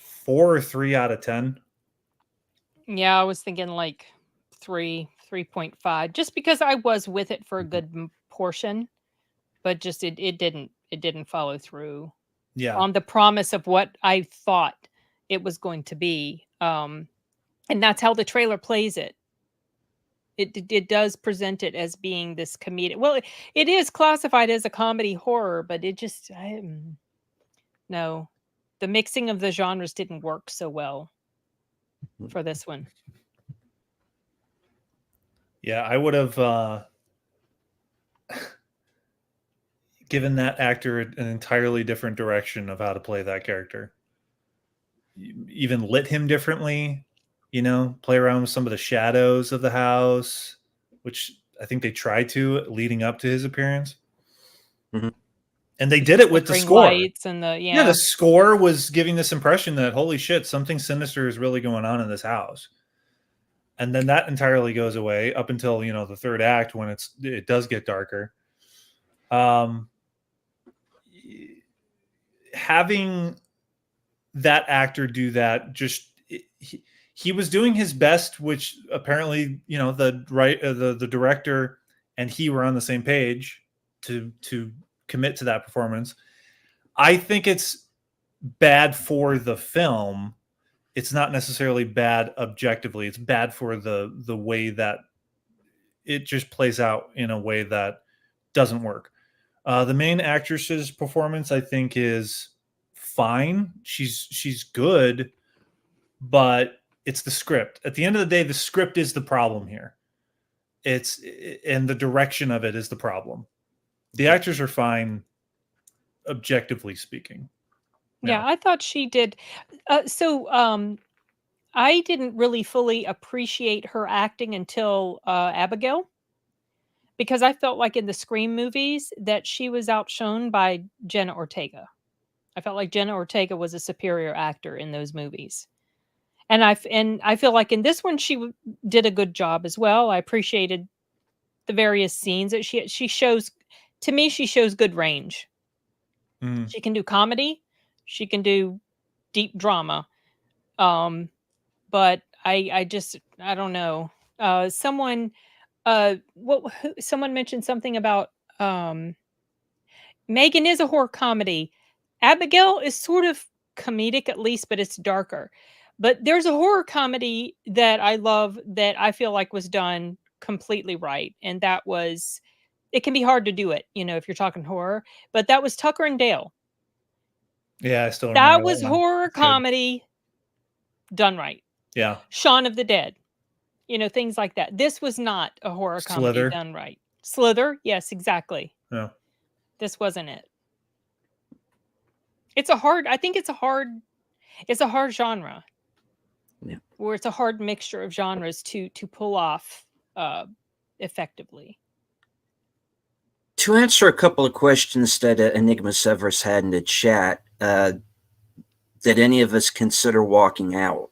4 or 3 out of 10. Yeah, I was thinking like 3.5, just because I was with it for a Mhm. good portion, but just it didn't follow through Yeah. on the promise of what I thought it was going to be. And that's how the trailer plays it. It does present it as being this comedic. Well, it is classified as a comedy horror, but it just no, the mixing of the genres didn't work so well for this one. Yeah, I would have given that actor an entirely different direction of how to play that character. Even lit him differently, you know, play around with some of the shadows of the house, which I think they tried to leading up to his appearance. Mhm. And they did it with the Flickering score. lights and the Yeah, the score was giving this impression that, holy shit, something sinister is really going on in this house. And then that entirely goes away up until, you know, the third act, when it does get darker. Having that actor do that, just he was doing his best, which apparently, you know, the director and he were on the same page to commit to that performance. I think it's bad for the film. It's not necessarily bad objectively. It's bad for the way that it just plays out in a way that doesn't work. The main actress's performance, I think, is fine. She's good, but it's the script. At the end of the day, the script is the problem here. And the direction of it is the problem. The actors are fine, objectively speaking. Yeah, I thought she did. I didn't really fully appreciate her acting until Abigail, because I felt like in the Scream movies that she was outshone by Jenna Ortega. I felt like Jenna Ortega was a superior actor in those movies. And I feel like in this one did a good job as well. I appreciated the various scenes that she shows. To me, she shows good range. Mm. She can do comedy, she can do deep drama. But I don't know. Someone someone mentioned something about Megan is a horror comedy. Abigail is sort of comedic at least, but it's darker. But there's a horror comedy that I love that I feel like was done completely right, and that was, it can be hard to do it, you know, if you're talking horror, but that was Tucker and Dale. Yeah, I still remember That that was one. horror It's good. comedy done right. Yeah. Shaun of the Dead, you know, things like that. This was not a horror comedy Slither. done right. Slither, yes, exactly. Yeah. This wasn't it. I think it's a hard genre. Yeah. Where it's a hard mixture of genres to pull off effectively. To answer a couple of questions that Enigma Severus had in the chat, did any of us consider walking out?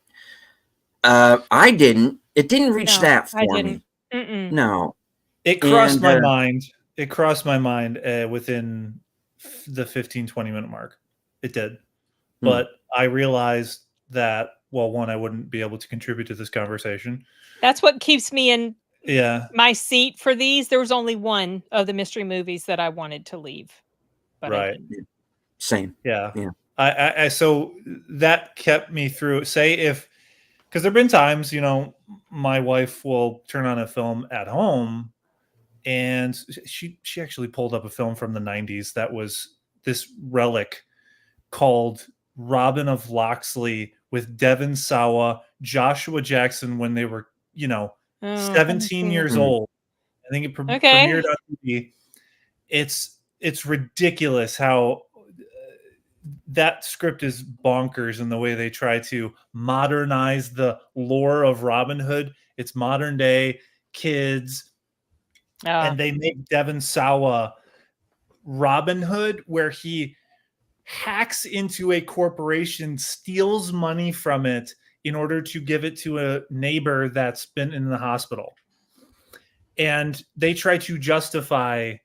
I didn't. It didn't reach No, that I for didn't. me. Mm-mm. No. It crossed And, my mind. It crossed my mind within the 15-20 minute mark. It did. But I realized that, well, one, I wouldn't be able to contribute to this conversation. That's what keeps me in Yeah. my seat for these. There was only one of the mystery movies that I wanted to leave. But I Right. didn't. Same. Yeah. Yeah. I so that kept me through. Say if, because there've been times, you know, my wife will turn on a film at home, and she actually pulled up a film from the 90s that was this relic called Robin of Locksley with Devon Sawa, Joshua Jackson when they were, you know, Oh, I haven't 17 seen years it. old. I think it Okay. premiered on TV. It's ridiculous how that script is bonkers in the way they try to modernize the lore of Robin Hood. It's modern day kids, and they make Devon Sawa Robin Hood, where he hacks into a corporation, steals money from it in order to give it to a neighbor that's been in the hospital. And they try to justify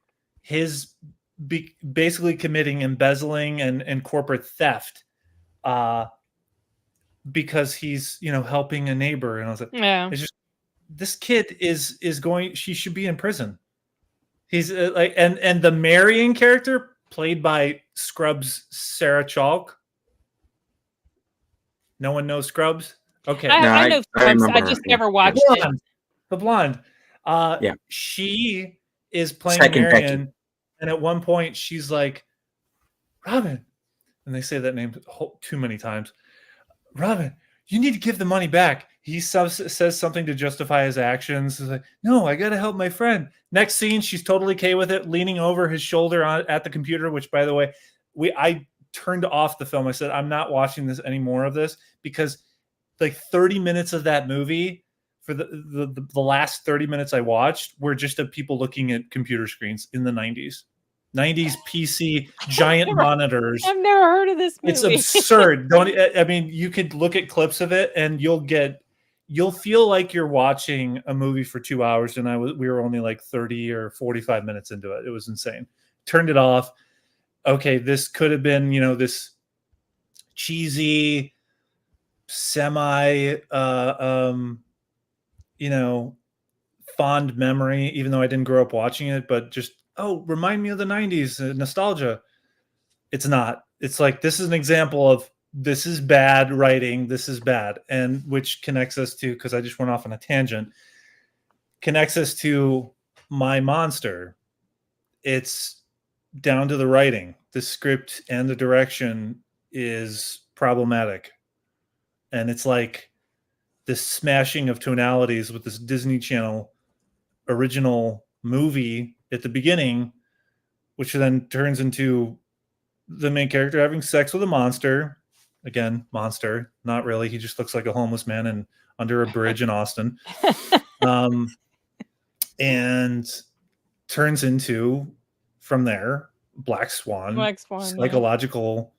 his basically committing embezzling and corporate theft because he's, you know, helping a neighbor. And I was like, it's just, this kid is going, she should be in prison. He's like, and the Marion character played by Scrubs Sarah Chalk. No one knows Scrubs. Okay, I know Scrubs. I just never watched it. The blonde. Yeah. She is playing Second Marion, Becky. and at one point she's like, Robin, and they say that name too many times. Robin, you need to give the money back. He says something to justify his actions. He's like, no, I got to help my friend. Next scene, she's totally okay with it, leaning over his shoulder at the computer, which, by the way, I turned off the film. I said, I'm not watching this any more of this, because like 30 minutes of that movie, for the last 30 minutes I watched, were just of people looking at computer screens in the 90s PC giant monitors. I've never heard of this movie. It's absurd. I mean, you could look at clips of it and you'll feel like you're watching a movie for 2 hours, and we were only like 30 or 45 minutes into it. It was insane. Turned it off. Okay, this could have been, you know, this cheesy semi you know, fond memory, even though I didn't grow up watching it, but just, oh, remind me of the 90s, nostalgia. It's not. It's like, this is an example of, this is bad writing, this is bad, and which connects us to, because I just went off on a tangent, connects us to My Monster. It's down to the writing. The script and the direction is problematic. And it's like this smashing of tonalities with this Disney Channel original movie at the beginning, which then turns into the main character having sex with a monster. Again, monster, not really. He just looks like a homeless man and under a bridge in Austin. And turns into, from there, Black Swan, psychological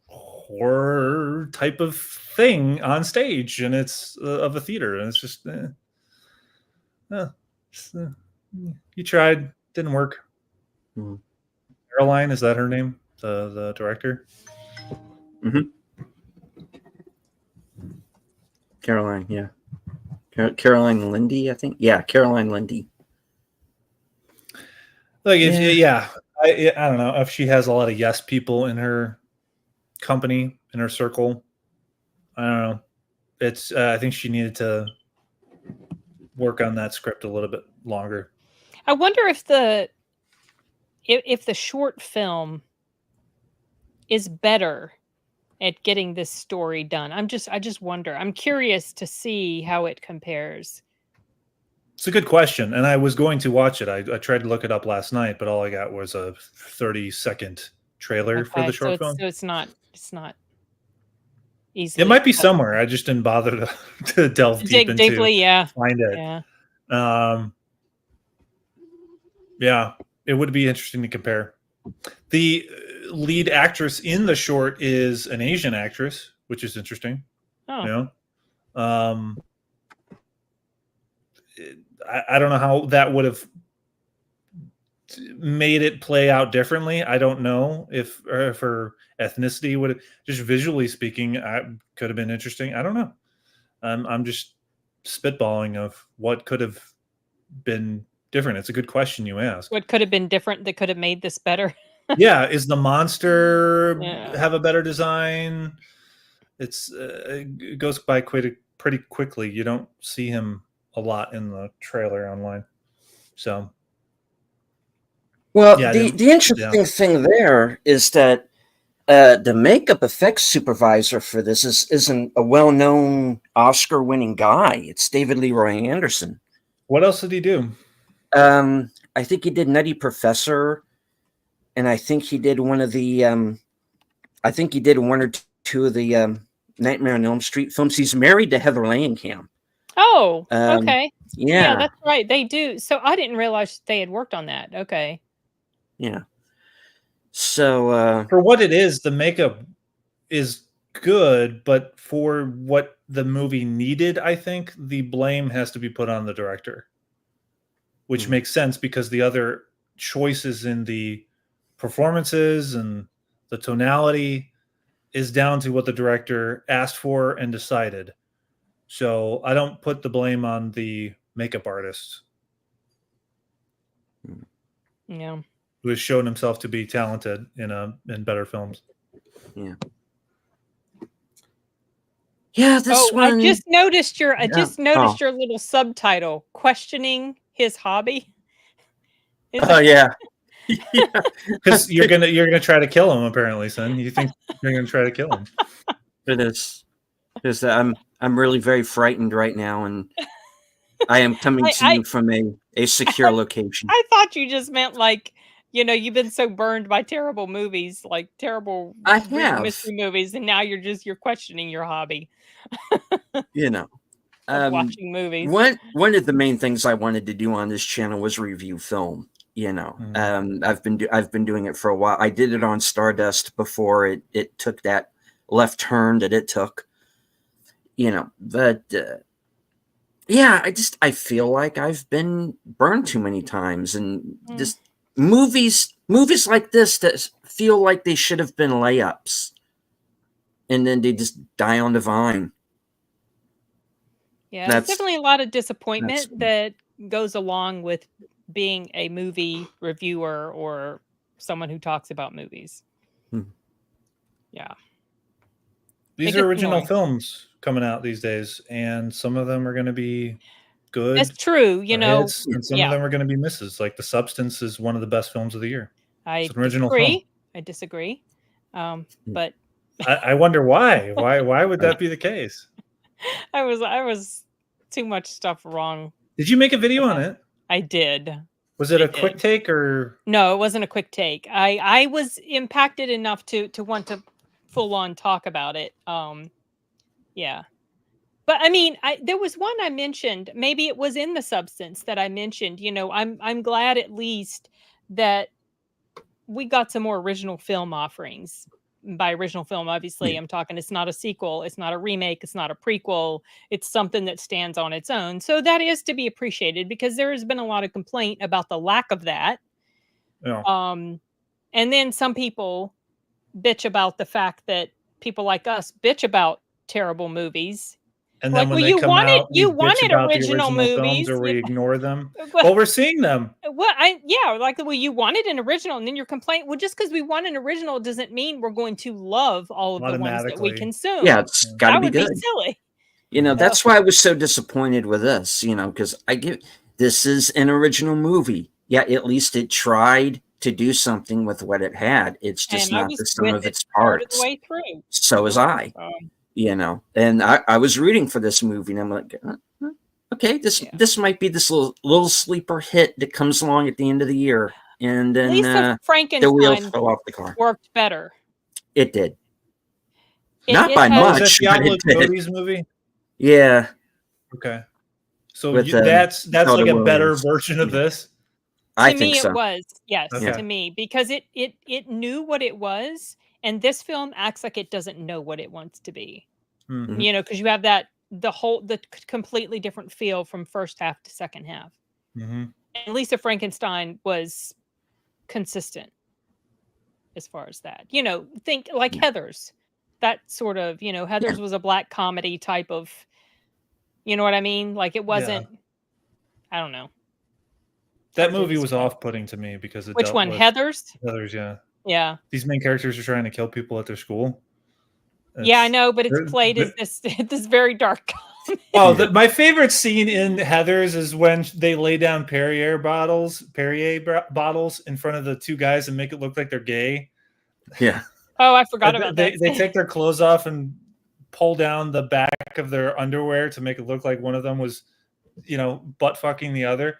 horror type of thing on stage, and it's of a theater, and it's just you tried, didn't work. Caroline, is that her name, the director? Caroline, yeah. Caroline Lindy, I think. Yeah, Caroline Lindy. Like, I don't know if she has a lot of yes people in her company, in her circle. I don't know. It's I think she needed to work on that script a little bit longer. I wonder if the short film is better at getting this story done. I just wonder. I'm curious to see how it compares. It's a good question, and I was going to watch it. I tried to look it up last night, but all I got was a 30-second trailer for the Okay, so short film. it's not easily. It might be somewhere. I just didn't bother to delve deep Dig into deeply, yeah. find it. Yeah. Yeah, it would be interesting to compare. The lead actress in the short is an Asian actress, which is interesting. Oh. You know, I don't know how that would have made it play out differently. I don't know if her ethnicity would have, just visually speaking, could have been interesting. I don't know. I'm just spitballing of what could have been different. It's a good question you ask. What could have been different that could have made this better? Yeah, is the monster Yeah. have a better design? It goes by pretty quickly. You don't see him a lot in the trailer online. So, Well, yeah, the interesting thing there is that the makeup effects supervisor for this isn't a well-known Oscar-winning guy. It's David Leroy Anderson. What else did he do? I think he did Nutty Professor, and I think he did one of the. I think he did one or two of the Nightmare on Elm Street films. He's married to Heather Langenkamp. Oh, okay. Yeah, that's right. They do. So I didn't realize they had worked on that. Okay. Yeah. So for what it is, the makeup is good, but for what the movie needed, I think the blame has to be put on the director, which makes sense because the other choices in the performances and the tonality is down to what the director asked for and decided. So I don't put the blame on the makeup artist. Yeah. Who has shown himself to be talented in better films. Yeah. Yeah, this one. I just noticed your little subtitle, questioning his hobby. Oh yeah. Because you're gonna try to kill him, apparently, son. You think you're gonna try to kill him. It is. Because I'm really very frightened right now, and I am coming to you from a secure location. I thought you just meant like, you've been so burned by terrible movies, like terrible mystery movies, and now you're questioning your hobby. Watching movies. One of the main things I wanted to do on this channel was review film. I've been doing it for a while. I did it on Stardust before it took that left turn that it took. But yeah, I feel like I've been burned too many times, and just movies like this that feel like they should have been layups, and then they just die on the vine. Yeah, there's definitely a lot of disappointment that goes along with being a movie reviewer or someone who talks about movies. Yeah. These are original films coming out these days, and some of them are going to be good. That's true, hits, and some of them are going to be misses. Like The Substance is one of the best films of the year. It's an original film. I disagree. But I wonder why. Why would that be the case? I was too much stuff wrong. Did you make a video on it? I did. Was it a quick take or? No, it wasn't a quick take. I was impacted enough to want to full on talk about it. Yeah. But I mean, there was one I mentioned, maybe it was in The Substance that I mentioned, I'm glad at least that we got some more original film offerings. By original film, obviously, I'm talking, it's not a sequel, it's not a remake, it's not a prequel, it's something that stands on its own. So that is to be appreciated because there has been a lot of complaint about the lack of that. Yeah. And then some people bitch about the fact that people like us bitch about terrible movies. And then when they come out, you wanted original movies, films, or we ignore them. Well, we're seeing them. Well, you wanted an original, and then your complaint. Well, just because we want an original doesn't mean we're going to love all of the ones that we consume. Yeah, it's got to be good. That would be silly. That's why I was so disappointed with this. Because this is an original movie. Yeah, at least it tried to do something with what it had. It's just not the sum of its parts. The way through. So was I. And I was rooting for this movie, and I'm like, okay, this might be this little sleeper hit that comes along at the end of the year. and then Lisa the wheels Frankenstein fell off the car. worked better. It did. It- Not it by has- Oh, is that much, but Diablo it did. Cody's movie? Yeah. Okay. So With, that's Kelda like a better Williams. version of Yeah. this. I To think me, so. it was, yes, Okay. to me, because it knew what it was, and this film acts like it doesn't know what it wants to be. Hmm. You know, because you have the completely different feel from first half to second half. Hmm. And Lisa Frankenstein was consistent as far as that. You know, think like Yeah. Heathers. That sort of, you know, Heathers was a black comedy type of, you know what I mean? Like it wasn't, I don't know. That Hard to movie was describe. off-putting to me because it Which dealt one? with Heathers? others. Yeah, Yeah. these main characters are trying to kill people at their school. Yeah, I It's- know, but it's they're- played as this very dark comedy. Oh, my favorite scene in Heathers is when they lay down Perrier bottles in front of the two guys and make it look like they're gay. Yeah. Oh, I forgot about They that. take their clothes off and pull down the back of their underwear to make it look like one of them was, butt fucking the other.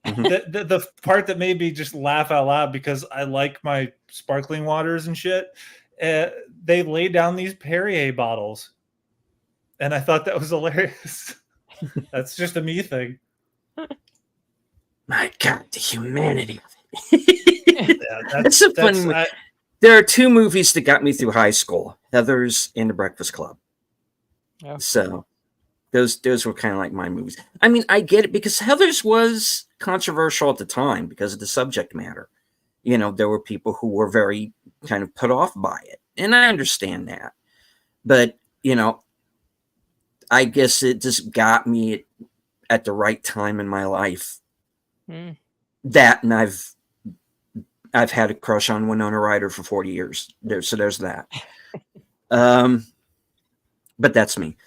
Mhm. The part that made me just laugh out loud because I like my sparkling waters and shit. They laid down these Perrier bottles, and I thought that was hilarious. That's just a me thing. My God, the humanity of Yeah, That's a funny movie. There are two movies that got me through high school: Heathers and The Breakfast Club. Yeah. So those were kind of like my movies. I mean, I get it because Heathers was controversial at the time because of the subject matter. You know, there were people who were very kind of put off by it, and I understand that. But I guess it just got me at the right time in my life. Mm. That, and I've had a crush on Winona Ryder for 40 years. So there's that. But that's me.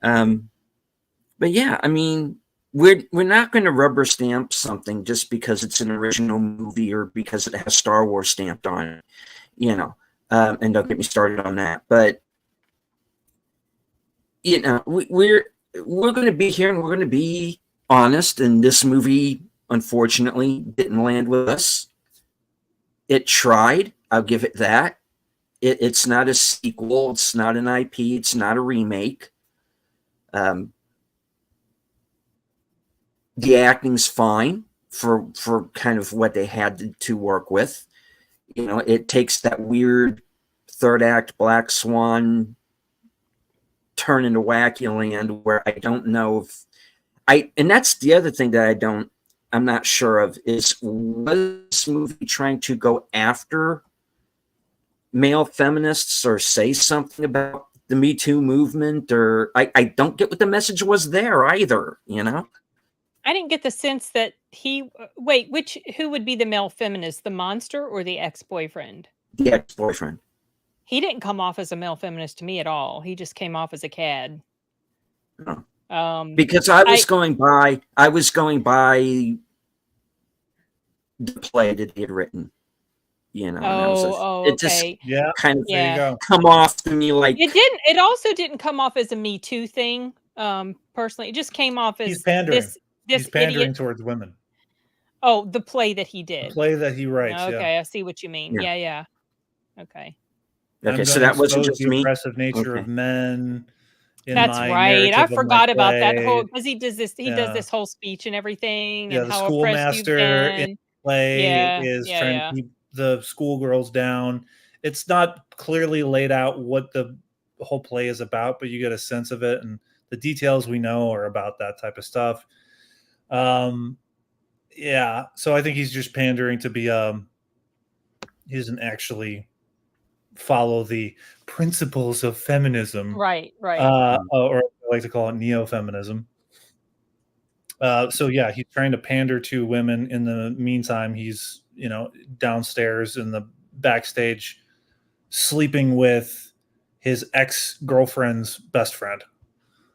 But yeah, I mean, we're not going to rubber stamp something just because it's an original movie or because it has Star Wars stamped on it, and don't get me started on that. But we're going to be here and we're going to be honest. And this movie, unfortunately, didn't land with us. It tried. I'll give it that. It's not a sequel. It's not an IP. It's not a remake. The acting's fine for kind of what they had to work with. It takes that weird third act Black Swan turn into Wacky Land where I don't know if and that's the other thing that I'm not sure of is, was this movie trying to go after male feminists or say something about the Me Too movement, or I don't get what the message was there either, I didn't get the sense that who would be the male feminist, the monster or the ex-boyfriend? The ex-boyfriend. He didn't come off as a male feminist to me at all. He just came off as a cad. Oh. Because I was going by the play that he had written, it just okay. kind of There you go. come off to me like it also didn't come off as a Me Too thing. Personally, it just came off as He's pandering. This He's pandering idiot. towards women. Oh, the play that he did. The play that he writes. Okay, I see what you mean. Yeah. Yeah. Okay. Okay, so that wasn't just the me. oppressive nature of men. That's right. I forgot about that whole because he does this. He does this whole speech and everything, and the how oppressed you've schoolmaster in been. play is trying to keep the schoolgirls down. It's not clearly laid out what the whole play is about, but you get a sense of it, and the details we know are about that type of stuff. So I think he's just pandering to be he doesn't actually follow the principles of feminism, right or I like to call it neo-feminism. He's trying to pander to women. In the meantime, he's downstairs in the backstage sleeping with his ex-girlfriend's best friend.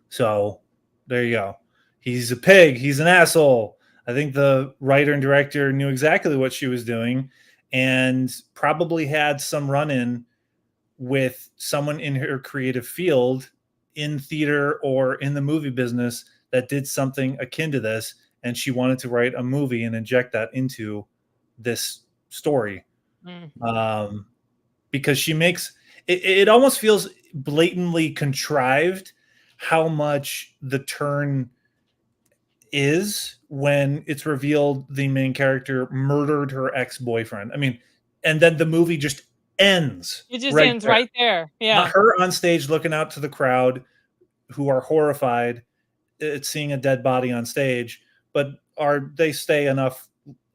So there you go. He's a pig. He's an asshole. I think the writer and director knew exactly what she was doing and probably had some run-in with someone in her creative field in theater or in the movie business that did something akin to this and she wanted to write a movie and inject that into this story. Because she makes it almost feels blatantly contrived how much the turn is when it's revealed the main character murdered her ex-boyfriend. I mean, and then the movie just ends. It just ends there. right there. Yeah. Her on stage looking out to the crowd who are horrified at seeing a dead body on stage, but they stay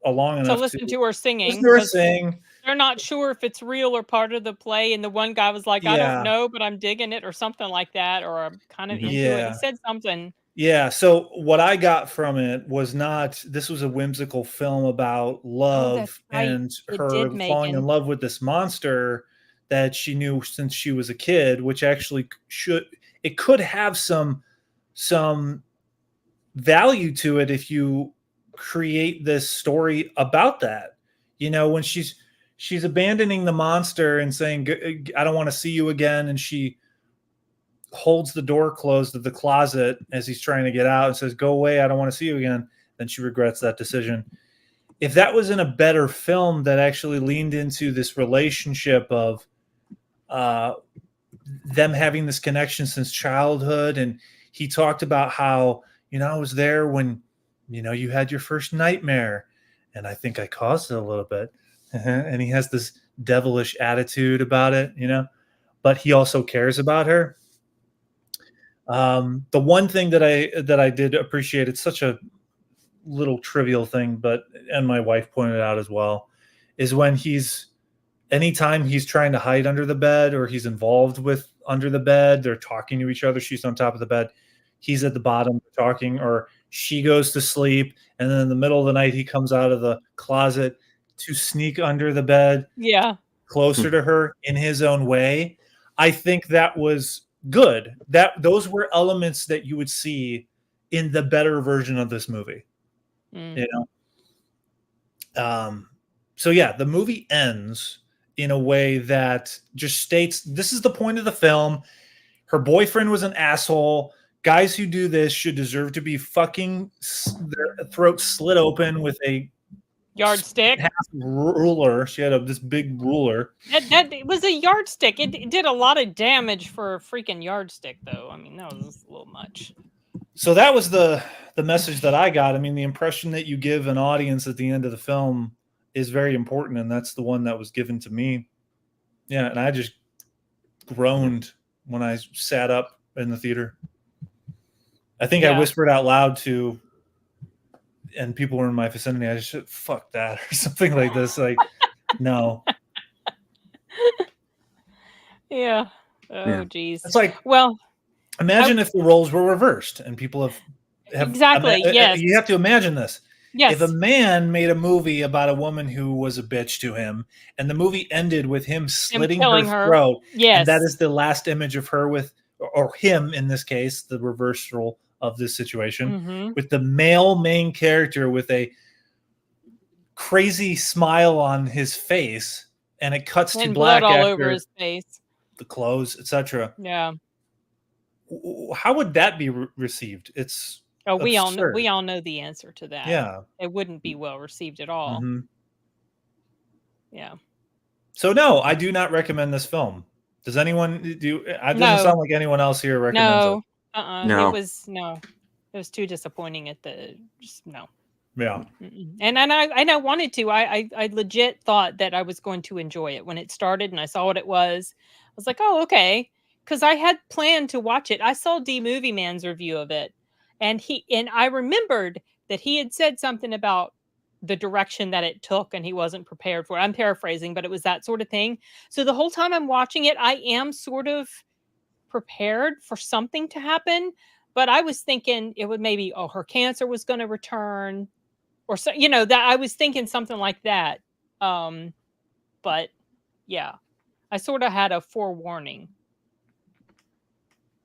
long enough to listen to her singing. Listen to her sing. They're not sure if it's real or part of the play, and the one guy was like, "I don't know, but I'm digging it," or something like that, or I'm kind of into it. He said something. Yeah. So what I got from it was not. This was a whimsical film about love and her falling in love with this monster that she knew since she was a kid, which actually could have some value to it if you create this story about that. You know, when she's abandoning the monster and saying, "I don't want to see you again," and she holds the door closed of the closet as he's trying to get out and says, "Go away, I don't want to see you again." Then she regrets that decision. If that was in a better film that actually leaned into this relationship of them having this connection since childhood, and he talked about how, I was there when, you had your first nightmare, and I think I caused it a little bit. And he has this devilish attitude about it, but he also cares about her. The one thing that I did appreciate, it's such a little trivial thing, and my wife pointed out as well, is when anytime he's trying to hide under the bed or he's involved with under the bed, they're talking to each other. She's on top of the bed. He's at the bottom talking, or she goes to sleep. And then in the middle of the night, he comes out of the closet to sneak under the bed. Yeah. Closer to her in his own way. I think that was good. Those were elements that you would see in the better version of this movie. So yeah, the movie ends in a way that just states this is the point of the film. Her boyfriend was an asshole. Guys who do this should deserve to be fucking their throats slit open with a yardstick ruler. She had this big ruler. That was a yardstick. It did a lot of damage for a freaking yardstick, though. I mean, that was just a little much. So that was the message that I got. I mean, the impression that you give an audience at the end of the film is very important, and that's the one that was given to me. Yeah, and I just groaned when I sat up in the theater. I think I whispered out loud to, and people were in my vicinity, I just said, "Fuck that," or something like this. Like, no. Yeah. Oh, geez. It's like, well, imagine if the roles were reversed and people have exactly. Yes. You have to imagine this. Yes. If a man made a movie about a woman who was a bitch to him, and the movie ended with him slitting her throat, yes, and that is the last image of her or him in this case, the reversal of this situation, with the male main character with a crazy smile on his face, and it cuts to black all after over his face, the clothes, etc. Yeah. How would that be received? It's we all know the answer to that. Yeah, it wouldn't be well received at all. Yeah. So no, I do not recommend this film. Does anyone do? It doesn't sound like anyone else here recommends it. No. It was too disappointing at the no. Yeah. And I wanted to. I legit thought that I was going to enjoy it when it started, and I saw what it was. I was like, oh, okay, because I had planned to watch it. I saw D Movie Man's review of it, and I remembered that he had said something about the direction that it took, and he wasn't prepared for it. I'm paraphrasing, but it was that sort of thing. So the whole time I'm watching it, I am sort of prepared for something to happen, but I was thinking it would maybe, her cancer was going to return, or so, that I was thinking something like that. But yeah, I sort of had a forewarning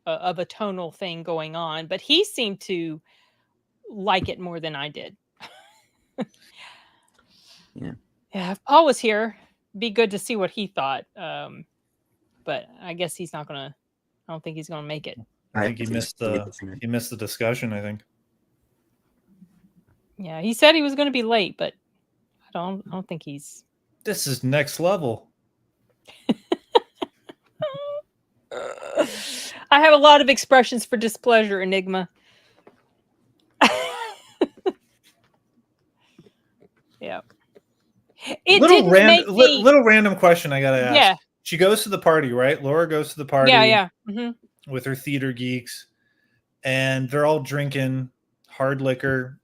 of a tonal thing going on, but he seemed to like it more than I did. Yeah. If Paul was here, be good to see what he thought. But I guess he's not gonna. I don't think he's gonna make it. I think he missed the discussion. I think. Yeah, he said he was going to be late, but I don't think he's. This is next level. I have a lot of expressions for displeasure, Enigma. Yeah. It didn't make me. Little random question I gotta ask. Yeah. She goes to the party, right? Laura goes to the party Yeah. with her theater geeks, and they're all drinking hard liquor.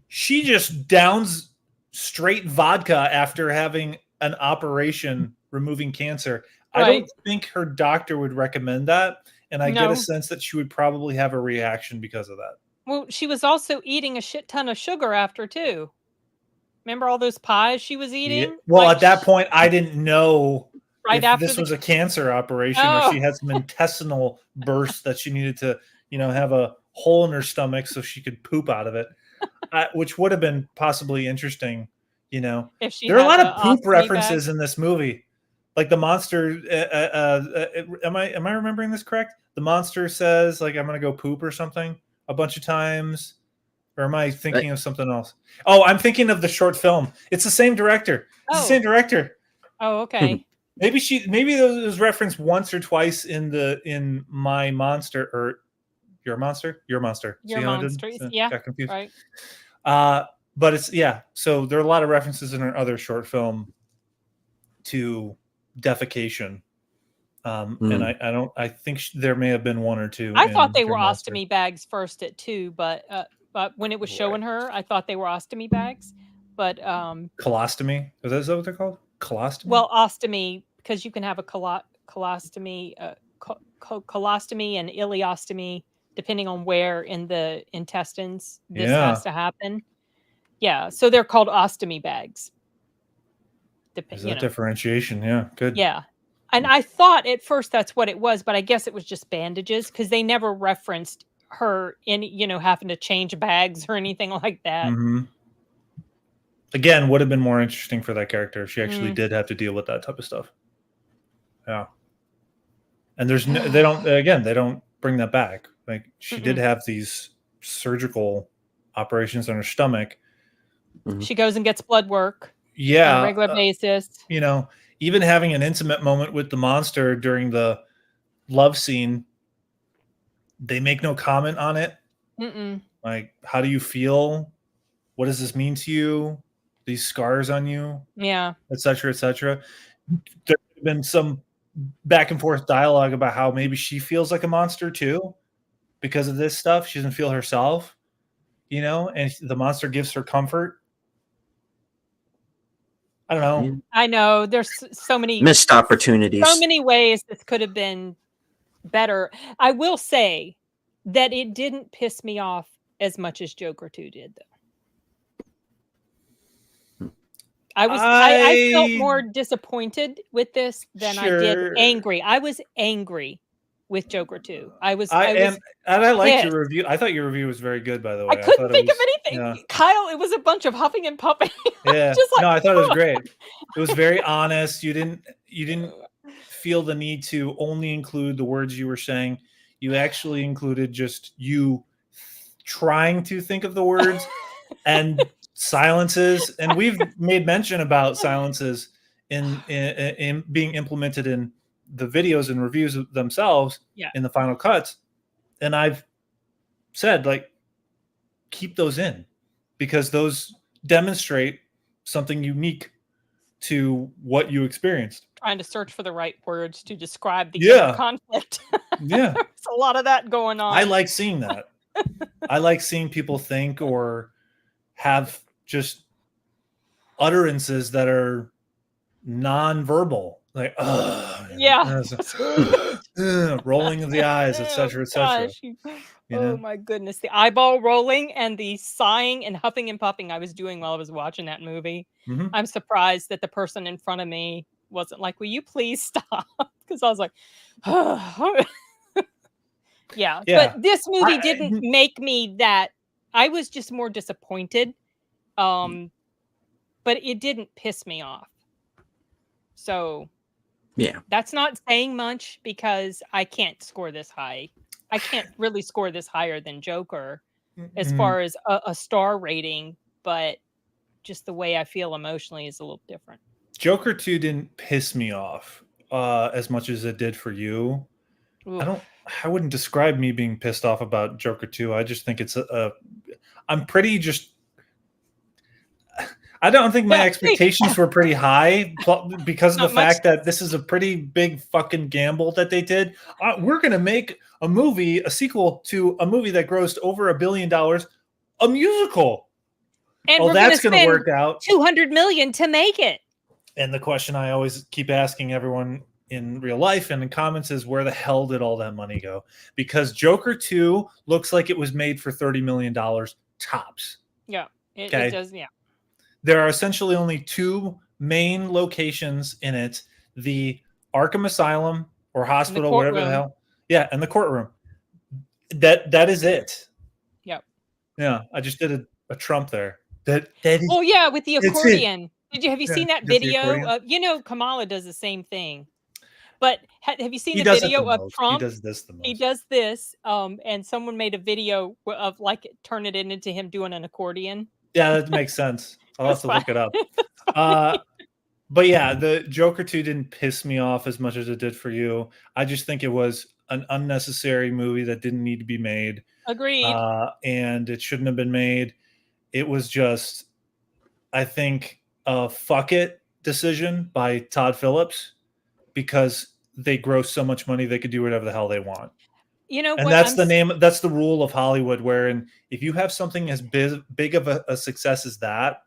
She just downs straight vodka after having an operation removing cancer. I don't think her doctor would recommend that, and I get a sense that she would probably have a reaction because of that. Well, she was also eating a shit ton of sugar after too. Remember all those pies she was eating? Yeah. Well, at that point, I didn't know if this was a cancer operation or she had some intestinal burst that she needed to, have a hole in her stomach so she could poop out of it, which would have been possibly interesting. If she there are a lot of poop ostomy references bag. in this movie, like the monster. Am I remembering this correct? The monster says, like, I'm gonna go poop or something a bunch of times. Or am I thinking of something else? Oh, I'm thinking of the short film. It's the same director. It's the same director. Oh, okay. Maybe it was referenced once or twice in My Monster or Your Monster. See how I did? Yeah. Got confused. Right. But it's so there are a lot of references in her other short film to defecation. And I think there may have been one or two. I thought they were ostomy bags first at 2, but when it was showing her, I thought they were ostomy bags. But colostomy, is that what they're called? Colostomy. Well, ostomy, because you can have a colostomy, colostomy and ileostomy, depending on where in the intestines this has to happen. Yeah, so they're called ostomy bags. Is that differentiation? Yeah, good. Yeah. And I thought at first that's what it was, but I guess it was just bandages because they never referenced her in, having to change bags or anything like that. Mm-hmm. Again, would have been more interesting for that character if she actually did have to deal with that type of stuff. Yeah. And they don't bring that back. Like, she did have these surgical operations on her stomach. She goes and gets blood work. Yeah. On a regular basis. Even having an intimate moment with the monster during the love scene, they make no comment on it. Like, how do you feel? What does this mean to you? These scars on you? Yeah. Et cetera, et cetera. There's been some back and forth dialogue about how maybe she feels like a monster too because of this stuff. She doesn't feel herself, and the monster gives her comfort. I don't know. I know there's so many missed opportunities. So many ways this could have been better. I will say that it didn't piss me off as much as Joker 2 did, though. I felt more disappointed with this than I did angry. I was angry with Joker 2. I liked your review. I thought your review was very good, by the way. I couldn't think of anything. Yeah. Kyle, it was a bunch of huffing and puffing. Yeah. No, I thought it was great. It was very honest. You didn't feel the need to only include the words you were saying. You actually included just you trying to think of the words and silences. And we've made mention about silences in being implemented in the videos and reviews themselves in the final cuts. And I've said, like, keep those in because those demonstrate something unique to what you experienced. Trying to search for the right words to describe the conflict. Yeah. There's a lot of that going on. I like seeing that. I like seeing people think or have just utterances that are non-verbal, like rolling of the eyes, etc., etc. Oh my goodness, the eyeball rolling and the sighing and huffing and puffing I was doing while I was watching that movie. Mm-hmm. I'm surprised that the person in front of me wasn't like, "Will you please stop?" Because I was like, yeah. But this movie didn't make me that. I was just more disappointed. But it didn't piss me off. So, that's not saying much because I can't score this high. I can't really score this higher than Joker. as far as a star rating, but just the way I feel emotionally is a little different. Joker 2 didn't piss me off as much as it did for you. Oof. I wouldn't describe me being pissed off about Joker 2. I just think it's I'm pretty just I don't think my expectations were pretty high because of the fact that this is a pretty big fucking gamble that they did. We're going to make a sequel to a movie that grossed over $1 billion, a musical. And we're that's going to work out. $200 million to make it. And the question I always keep asking everyone in real life and in comments is, where the hell did all that money go? Because Joker 2 looks like it was made for $30 million tops. Yeah, it does. Yeah. There are essentially only two main locations in it: the Arkham Asylum or hospital, whatever the hell. Yeah, and the courtroom. That is it. Yep. Yeah, I just did a Trump there. With the accordion. Have you seen that video? Kamala does the same thing. But have you seen the video of Trump? He does this the most. He does this, and someone made a video of turn it into him doing an accordion. Yeah, that makes sense. I'll have to look it up. But yeah, the Joker 2 didn't piss me off as much as it did for you. I just think it was an unnecessary movie that didn't need to be made. Agreed. And it shouldn't have been made. It was just, I think, a fuck it decision by Todd Phillips, because they gross so much money they could do whatever the hell they want. And that's that's the rule of Hollywood, wherein if you have something as big of a success as that,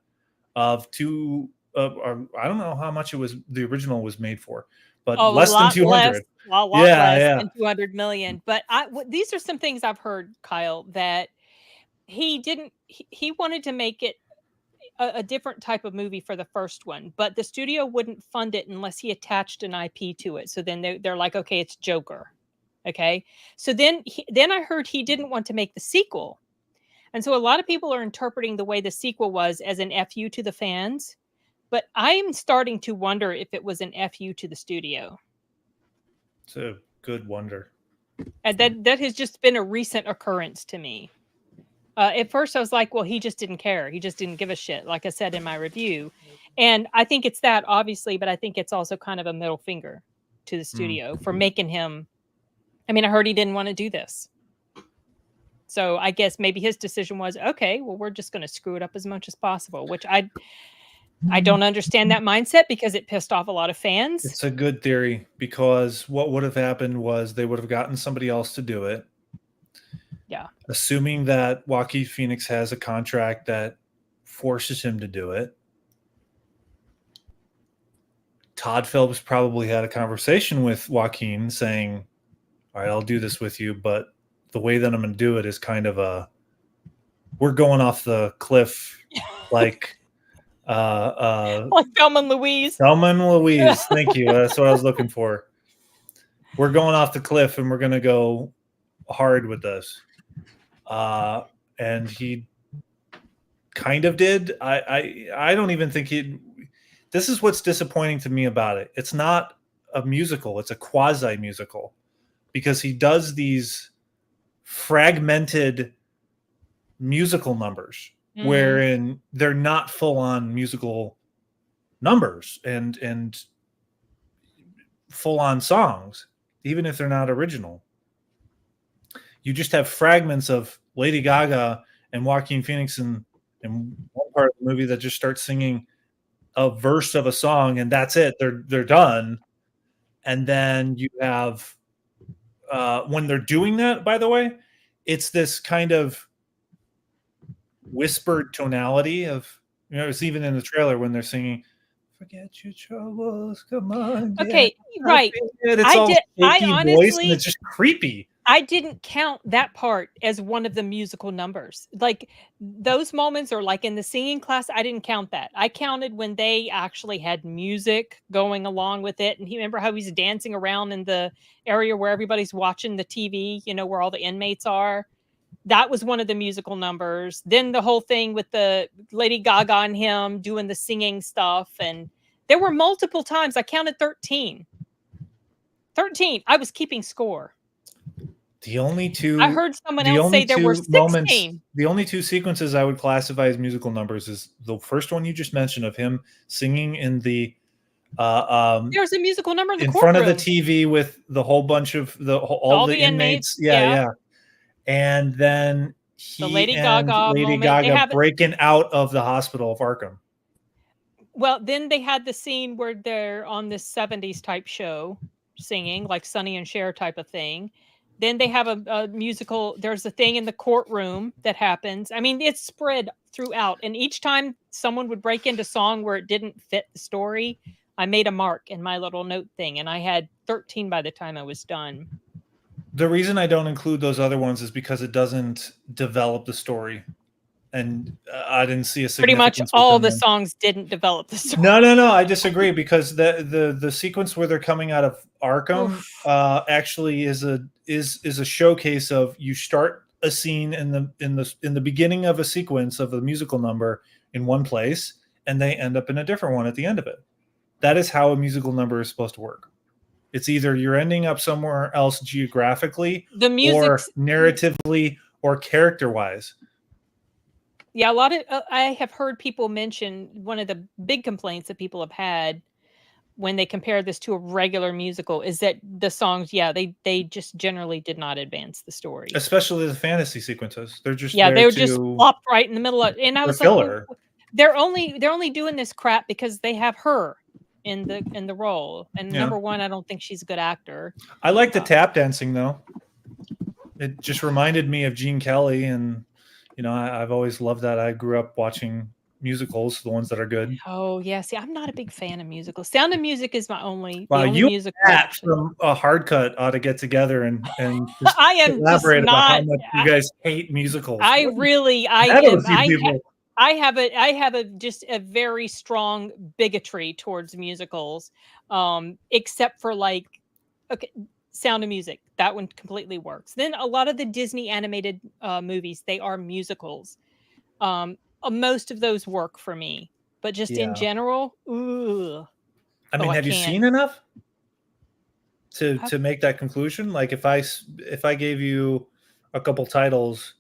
of or I don't know how much the original was made for, but less than 200. A lot less than 200 million. But these are some things I've heard, Kyle, that he wanted to make it a different type of movie for the first one, but the studio wouldn't fund it unless he attached an IP to it. So then they're like, okay, it's Joker. Okay. So then I heard he didn't want to make the sequel. And so a lot of people are interpreting the way the sequel was as an FU to the fans, but I'm starting to wonder if it was an FU to the studio. It's a good wonder. And that has just been a recent occurrence to me. At first I was like, well, he just didn't care. He just didn't give a shit, like I said in my review. And I think it's that, obviously, but I think it's also kind of a middle finger to the studio for making him. I mean, I heard he didn't want to do this. So I guess maybe his decision was, okay, well, we're just going to screw it up as much as possible, which I don't understand that mindset, because it pissed off a lot of fans. It's a good theory, because what would have happened was they would have gotten somebody else to do it. Yeah. Assuming that Joaquin Phoenix has a contract that forces him to do it. Todd Phillips probably had a conversation with Joaquin saying, all right, I'll do this with you, but the way that I'm going to do it is kind of we're going off the cliff, like Thelma and Louise. Thelma and Louise. Thank you. That's what I was looking for. We're going off the cliff and we're going to go hard with this. And he kind of did. I don't even think this is what's disappointing to me about it. It's not a musical. It's a quasi musical, because he does these fragmented musical numbers wherein they're not full on musical numbers and full on songs, even if they're not original. You just have fragments of Lady Gaga and Joaquin Phoenix in one part of the movie that just start singing a verse of a song, and that's it. They're done. And then you have when they're doing that, by the way, it's this kind of whispered tonality of, it's even in the trailer when they're singing, forget your troubles, come on. Okay, right. It's all shaky voice, and it's just creepy. I didn't count that part as one of the musical numbers. Like those moments, or like in the singing class, I didn't count that. I counted when they actually had music going along with it. And remember how he's dancing around in the area where everybody's watching the TV, where all the inmates are. That was one of the musical numbers. Then the whole thing with the Lady Gaga and him doing the singing stuff. And there were multiple times. I counted 13. 13. I was keeping score. The only two I heard someone the else only say there were two moments 16. the only two sequences I would classify as musical numbers is the first one you just mentioned of him singing in the There's a musical number in the in front of the courtroom. TV with the whole bunch of all All the the inmates, inmates. Yeah, yeah. yeah. And then The he Lady and Gaga Lady moment. They Gaga have breaking out of the hospital of Arkham. Well, then they had the scene where they're on this 70s type show singing, like Sonny and Cher type of thing. Then they have a musical. There's a thing in the courtroom that happens. I mean, it's spread throughout. And each time someone would break into song where it didn't fit the story, I made a mark in my little note thing. And I had 13 by the time I was done. The reason I don't include those other ones is because it doesn't develop the story. And I didn't see a Pretty much significance all within the them. songs didn't develop the story. No, I disagree because the sequence where they're coming out of Arkham actually is a showcase of you start a scene in the beginning of a sequence of a musical number in one place and they end up in a different one at the end of it. That is how a musical number is supposed to work. It's either you're ending up somewhere else geographically The or music's narratively or character-wise. Yeah, a lot of I have heard people mention one of the big complaints that people have had when they compare this to a regular musical is that the songs, yeah, they just generally did not advance the story. Especially the fantasy sequences. They're just Yeah, there they were to just plopped right in the middle of, and I for was like, well, filler. they're only doing this crap because they have her in the role. And Yeah. number one, I don't think she's a good actor. I like the tap dancing though. It just reminded me of Gene Kelly, and I've always loved that. I grew up watching musicals, the ones that are good. Oh yeah, see, I'm not a big fan of musicals. Sound of Music is my only Wow, the only you musical. and Matt from a Hard Cut ought to get together and just I am just elaborate about how not. much you guys hate musicals. I have a just a very strong bigotry towards musicals, except for like, okay, Sound of Music, that one completely works. Then a lot of the Disney animated movies, they are musicals. Most of those work for me, but just in Yeah. general, ooh. I mean, I have you can't. seen enough to make that conclusion? Like, if I gave you a couple titles,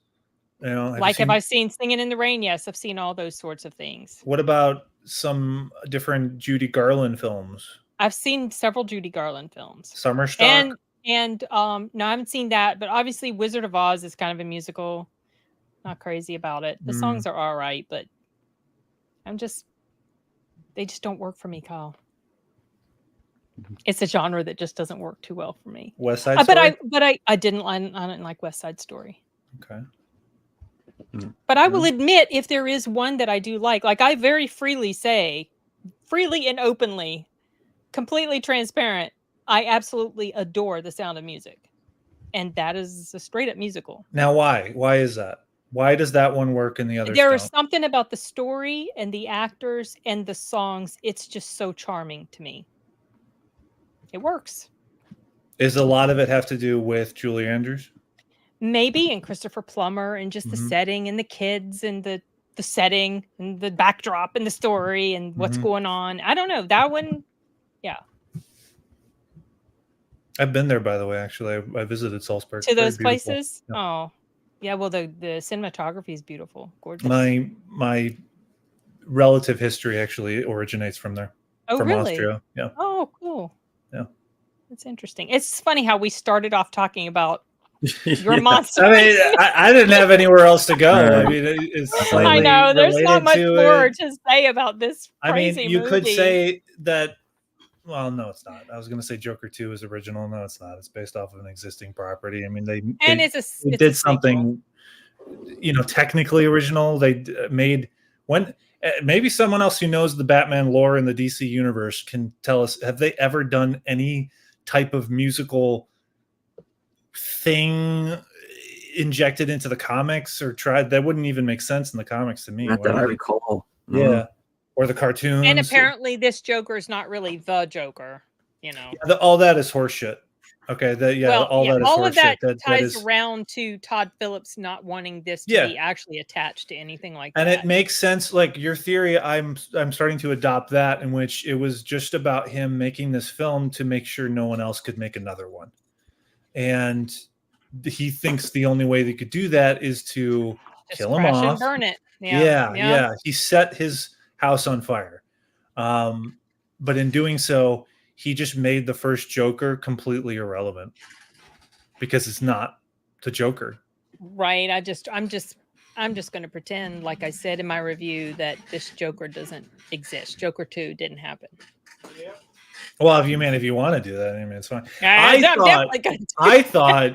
Have I seen Singing in the Rain? Yes, I've seen all those sorts of things. What about some different Judy Garland films? I've seen several Judy Garland films. Summerstock? And no, I haven't seen that, but obviously Wizard of Oz is kind of a musical. Not crazy about it. The songs are all right, but they just don't work for me, Kyle. It's a genre that just doesn't work too well for me. West Side Story? But I didn't like West Side Story. Okay. But I will admit, if there is one that I do like I very freely say, freely and openly, completely transparent, I absolutely adore The Sound of Music. And that is a straight up musical. Now, why? Why is that? Why does that one work and the others There don't? is something about the story and the actors and the songs. It's just so charming to me. It works. Is a lot of it have to do with Julie Andrews? Maybe, and Christopher Plummer, and just the setting and the kids and the setting and the backdrop and the story and what's going on. I don't know. That one, yeah. I've been there, by the way. Actually, I visited Salzburg. To those places? Yeah. Oh, yeah. Well, the cinematography is beautiful, gorgeous. My relative history actually originates from there. Oh, from really? Austria. Yeah. Oh, cool. Yeah. That's interesting. It's funny how we started off talking about your monster. I mean, I didn't have anywhere else to go. I mean, it's I know there's not much more it. to say about this crazy I mean, you movie. could say that. Well, no, it's not. I was going to say Joker 2 is original. No, it's not. It's based off of an existing property. I mean, they did something, technically original. They made maybe someone else who knows the Batman lore in the DC universe can tell us, have they ever done any type of musical thing injected into the comics or tried? That wouldn't even make sense in the comics to me. Not that I recall. Yeah. Or the cartoons. And apparently this Joker is not really the Joker, Yeah, all that is horseshit. Okay. All of that ties around to Todd Phillips not wanting this to be actually attached to anything like that. And it makes sense. Like your theory, I'm starting to adopt that, in which it was just about him making this film to make sure no one else could make another one. And he thinks the only way they could do that is to Just kill him crash and off. burn it. Yeah. He set his house on fire. But in doing so, he just made the first Joker completely irrelevant because it's not the Joker. Right. I'm just going to pretend, like I said in my review, that this Joker doesn't exist. Joker 2 didn't happen. Well, if you want to do that, I mean, it's fine. I'm definitely gonna do I thought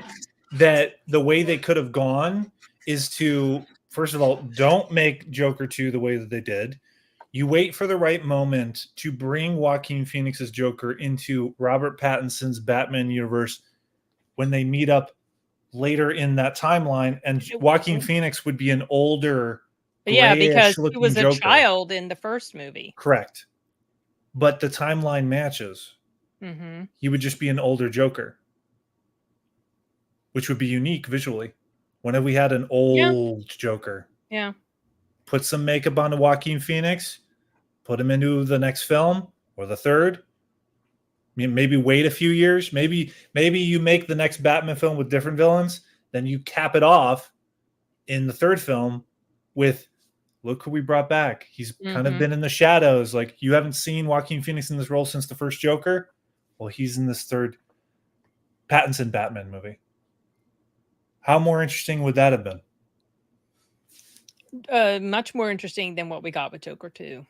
that the way they could have gone is to, first of all, don't make Joker 2 the way that they did. You wait for the right moment to bring Joaquin Phoenix's Joker into Robert Pattinson's Batman universe when they meet up later in that timeline, and Joaquin Phoenix would be an older, because grayish-looking he was a Joker. child in the first movie. Correct. But the timeline matches. Mm-hmm. He would just be an older Joker, which would be unique visually. When have we had an old Joker? Yeah. Put some makeup on Joaquin Phoenix, put him into the next film or the third. Maybe wait a few years. Maybe you make the next Batman film with different villains. Then you cap it off in the third film with, look who we brought back. He's kind of been in the shadows. Like, you haven't seen Joaquin Phoenix in this role since the first Joker. Well, he's in this third Pattinson Batman movie. How more interesting would that have been? Much more interesting than what we got with Joker 2.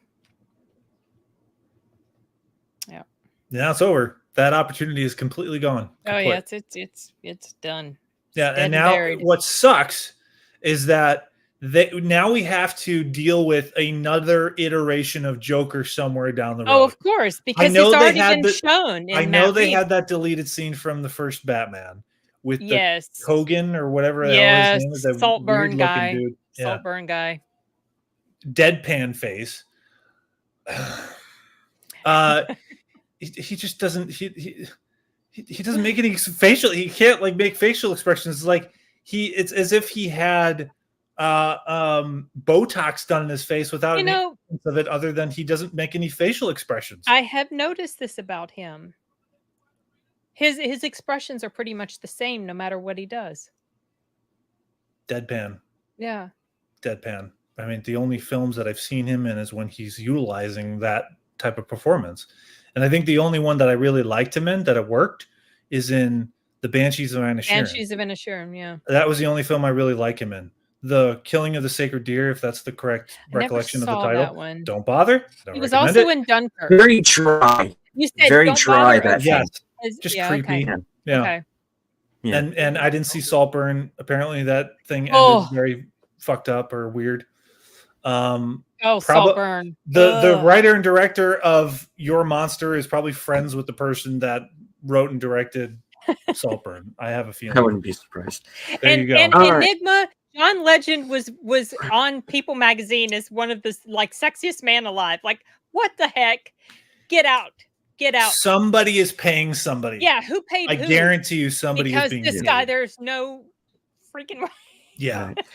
Yeah. Now it's over. That opportunity is completely gone. Oh yeah, it's done. Yeah, It's and dead now buried. what sucks is that now we have to deal with another iteration of Joker somewhere down the road. Oh, of course, because it's already been shown. I know they had that deleted scene from the first Batman with the Hogan or whatever the hell his name is, that Saltburn guy. dude. Saltburn guy. Deadpan face. He just doesn't. He doesn't make any facial. He can't make facial expressions. It's like it's as if he had Botox done in his face without any evidence of it, other than he doesn't make any facial expressions. I have noticed this about him. His expressions are pretty much the same no matter what he does. Deadpan. Yeah. Deadpan. I mean, the only films that I've seen him in is when he's utilizing that type of performance. And I think the only one that I really liked him in that it worked is in The Banshees of Inisherin. Banshees of Inisherin, yeah. That was the only film I really like him in. The Killing of the Sacred Deer, if that's the correct recollection of the title. That one. Don't bother. He was also in Dunkirk. Very dry. You said very don't dry. Bother. That yes, just creepy. Okay. Yeah. Okay. Yeah. And I didn't see Saltburn. Apparently that thing ended very fucked up or weird. Saltburn. The writer and director of Your Monster is probably friends with the person that wrote and directed Saltburn. I have a feeling. I wouldn't be surprised. There you go. And Enigma, John Legend was on People magazine as one of the sexiest man alive. Like, what the heck? Get out. Get out. Somebody is paying somebody. Yeah, who paid I who? guarantee you somebody because is being this paid. guy, there's no freaking way. Yeah. Right.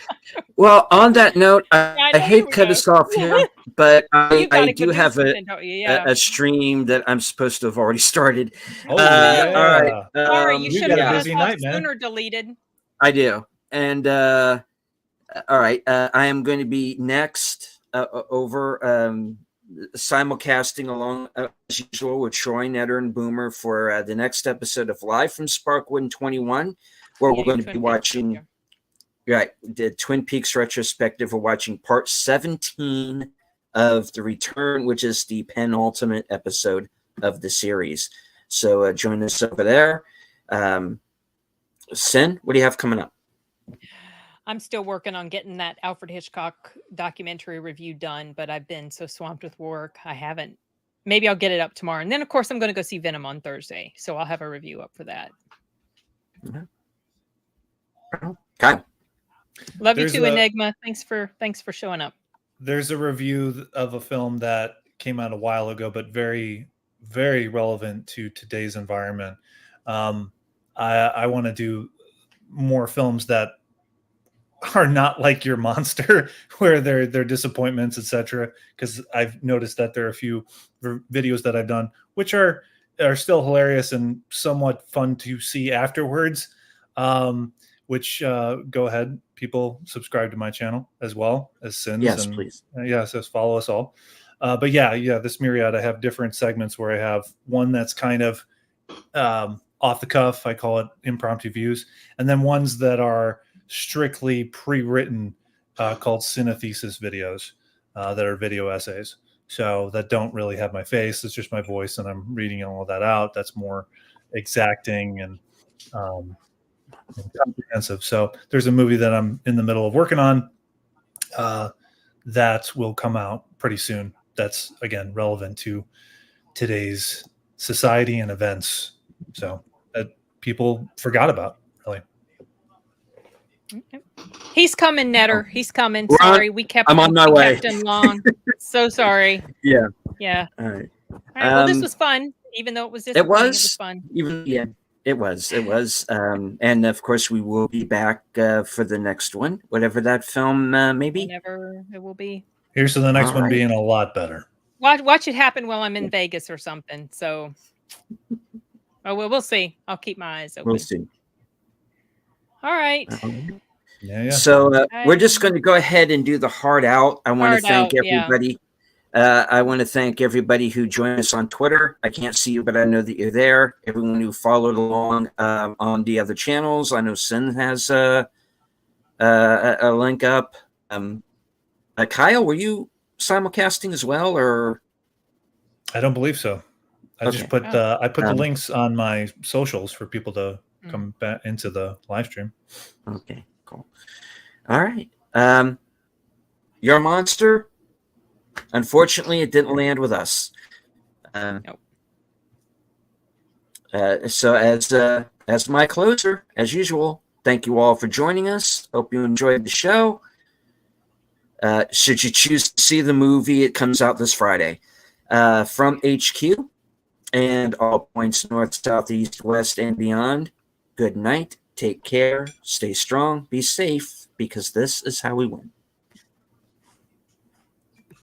Well, on that note, I hate to cut us off here, but I do have a stream that I'm supposed to have already started. Oh, yeah. All right. Sorry, you should have busy night, man. sooner deleted. I do. And all right, I am going to be next over simulcasting along as usual with Troy, Netter, and Boomer for the next episode of Live from Sparkwood 21, where we're going to be watching the Twin Peaks retrospective. We're watching part 17 of The Return, which is the penultimate episode of the series. So join us over there. Sin, what do you have coming up? I'm still working on getting that Alfred Hitchcock documentary review done, but I've been so swamped with work. I haven't. Maybe I'll get it up tomorrow. And then, of course, I'm going to go see Venom on Thursday. So I'll have a review up for that. Okay. Love you too, Enigma. Thanks for showing up. There's a review of a film that came out a while ago, but very, very relevant to today's environment. I want to do more films that are not like Your Monster, where they're disappointments, etc. Because I've noticed that there are a few videos that I've done which are still hilarious and somewhat fun to see afterwards. which go ahead, people subscribe to my channel as well as Sins. Yes, and please. Says follow us all. But yeah, this myriad, I have different segments where I have one that's kind of off the cuff. I call it impromptu views, and then ones that are strictly pre-written, called cinethesis videos, that are video essays. So that don't really have my face. It's just my voice, and I'm reading all of that out. That's more exacting and comprehensive. So there's a movie that I'm in the middle of working on that will come out pretty soon. That's, again, relevant to today's society and events. So that people forgot about, really. He's coming, Netter. He's coming. We're on- Sorry, we kept. I'm on my we way. Kept him long. So sorry. Yeah. Yeah. All right. All right. Well, this Um, was fun, even though it was It disappointing. It was was fun. it was. And of course, we will be back for the next one, whatever that film may be. Whenever it will be. Here's to the next All one right. being a lot better. Watch it happen while I'm in Vegas or something. So, we'll see. I'll keep my eyes open. We'll see. All right. Yeah. So we're just going to go ahead and do the hard out. I want to thank everybody. I want to thank everybody who joined us on Twitter. I can't see you, but I know that you're there. Everyone who followed along on the other channels. I know Sin has a link up. Kyle, were you simulcasting as well, or? I don't believe so. I just put the links on my socials for people to come back into the live stream. Okay, cool. All right. Your monster. Unfortunately, it didn't land with us. Nope. So as my closer, as usual, thank you all for joining us. Hope you enjoyed the show. Should you choose to see the movie, it comes out this Friday. From HQ and all points north, south, east, west, and beyond, good night. Take care. Stay strong. Be safe, because this is how we win.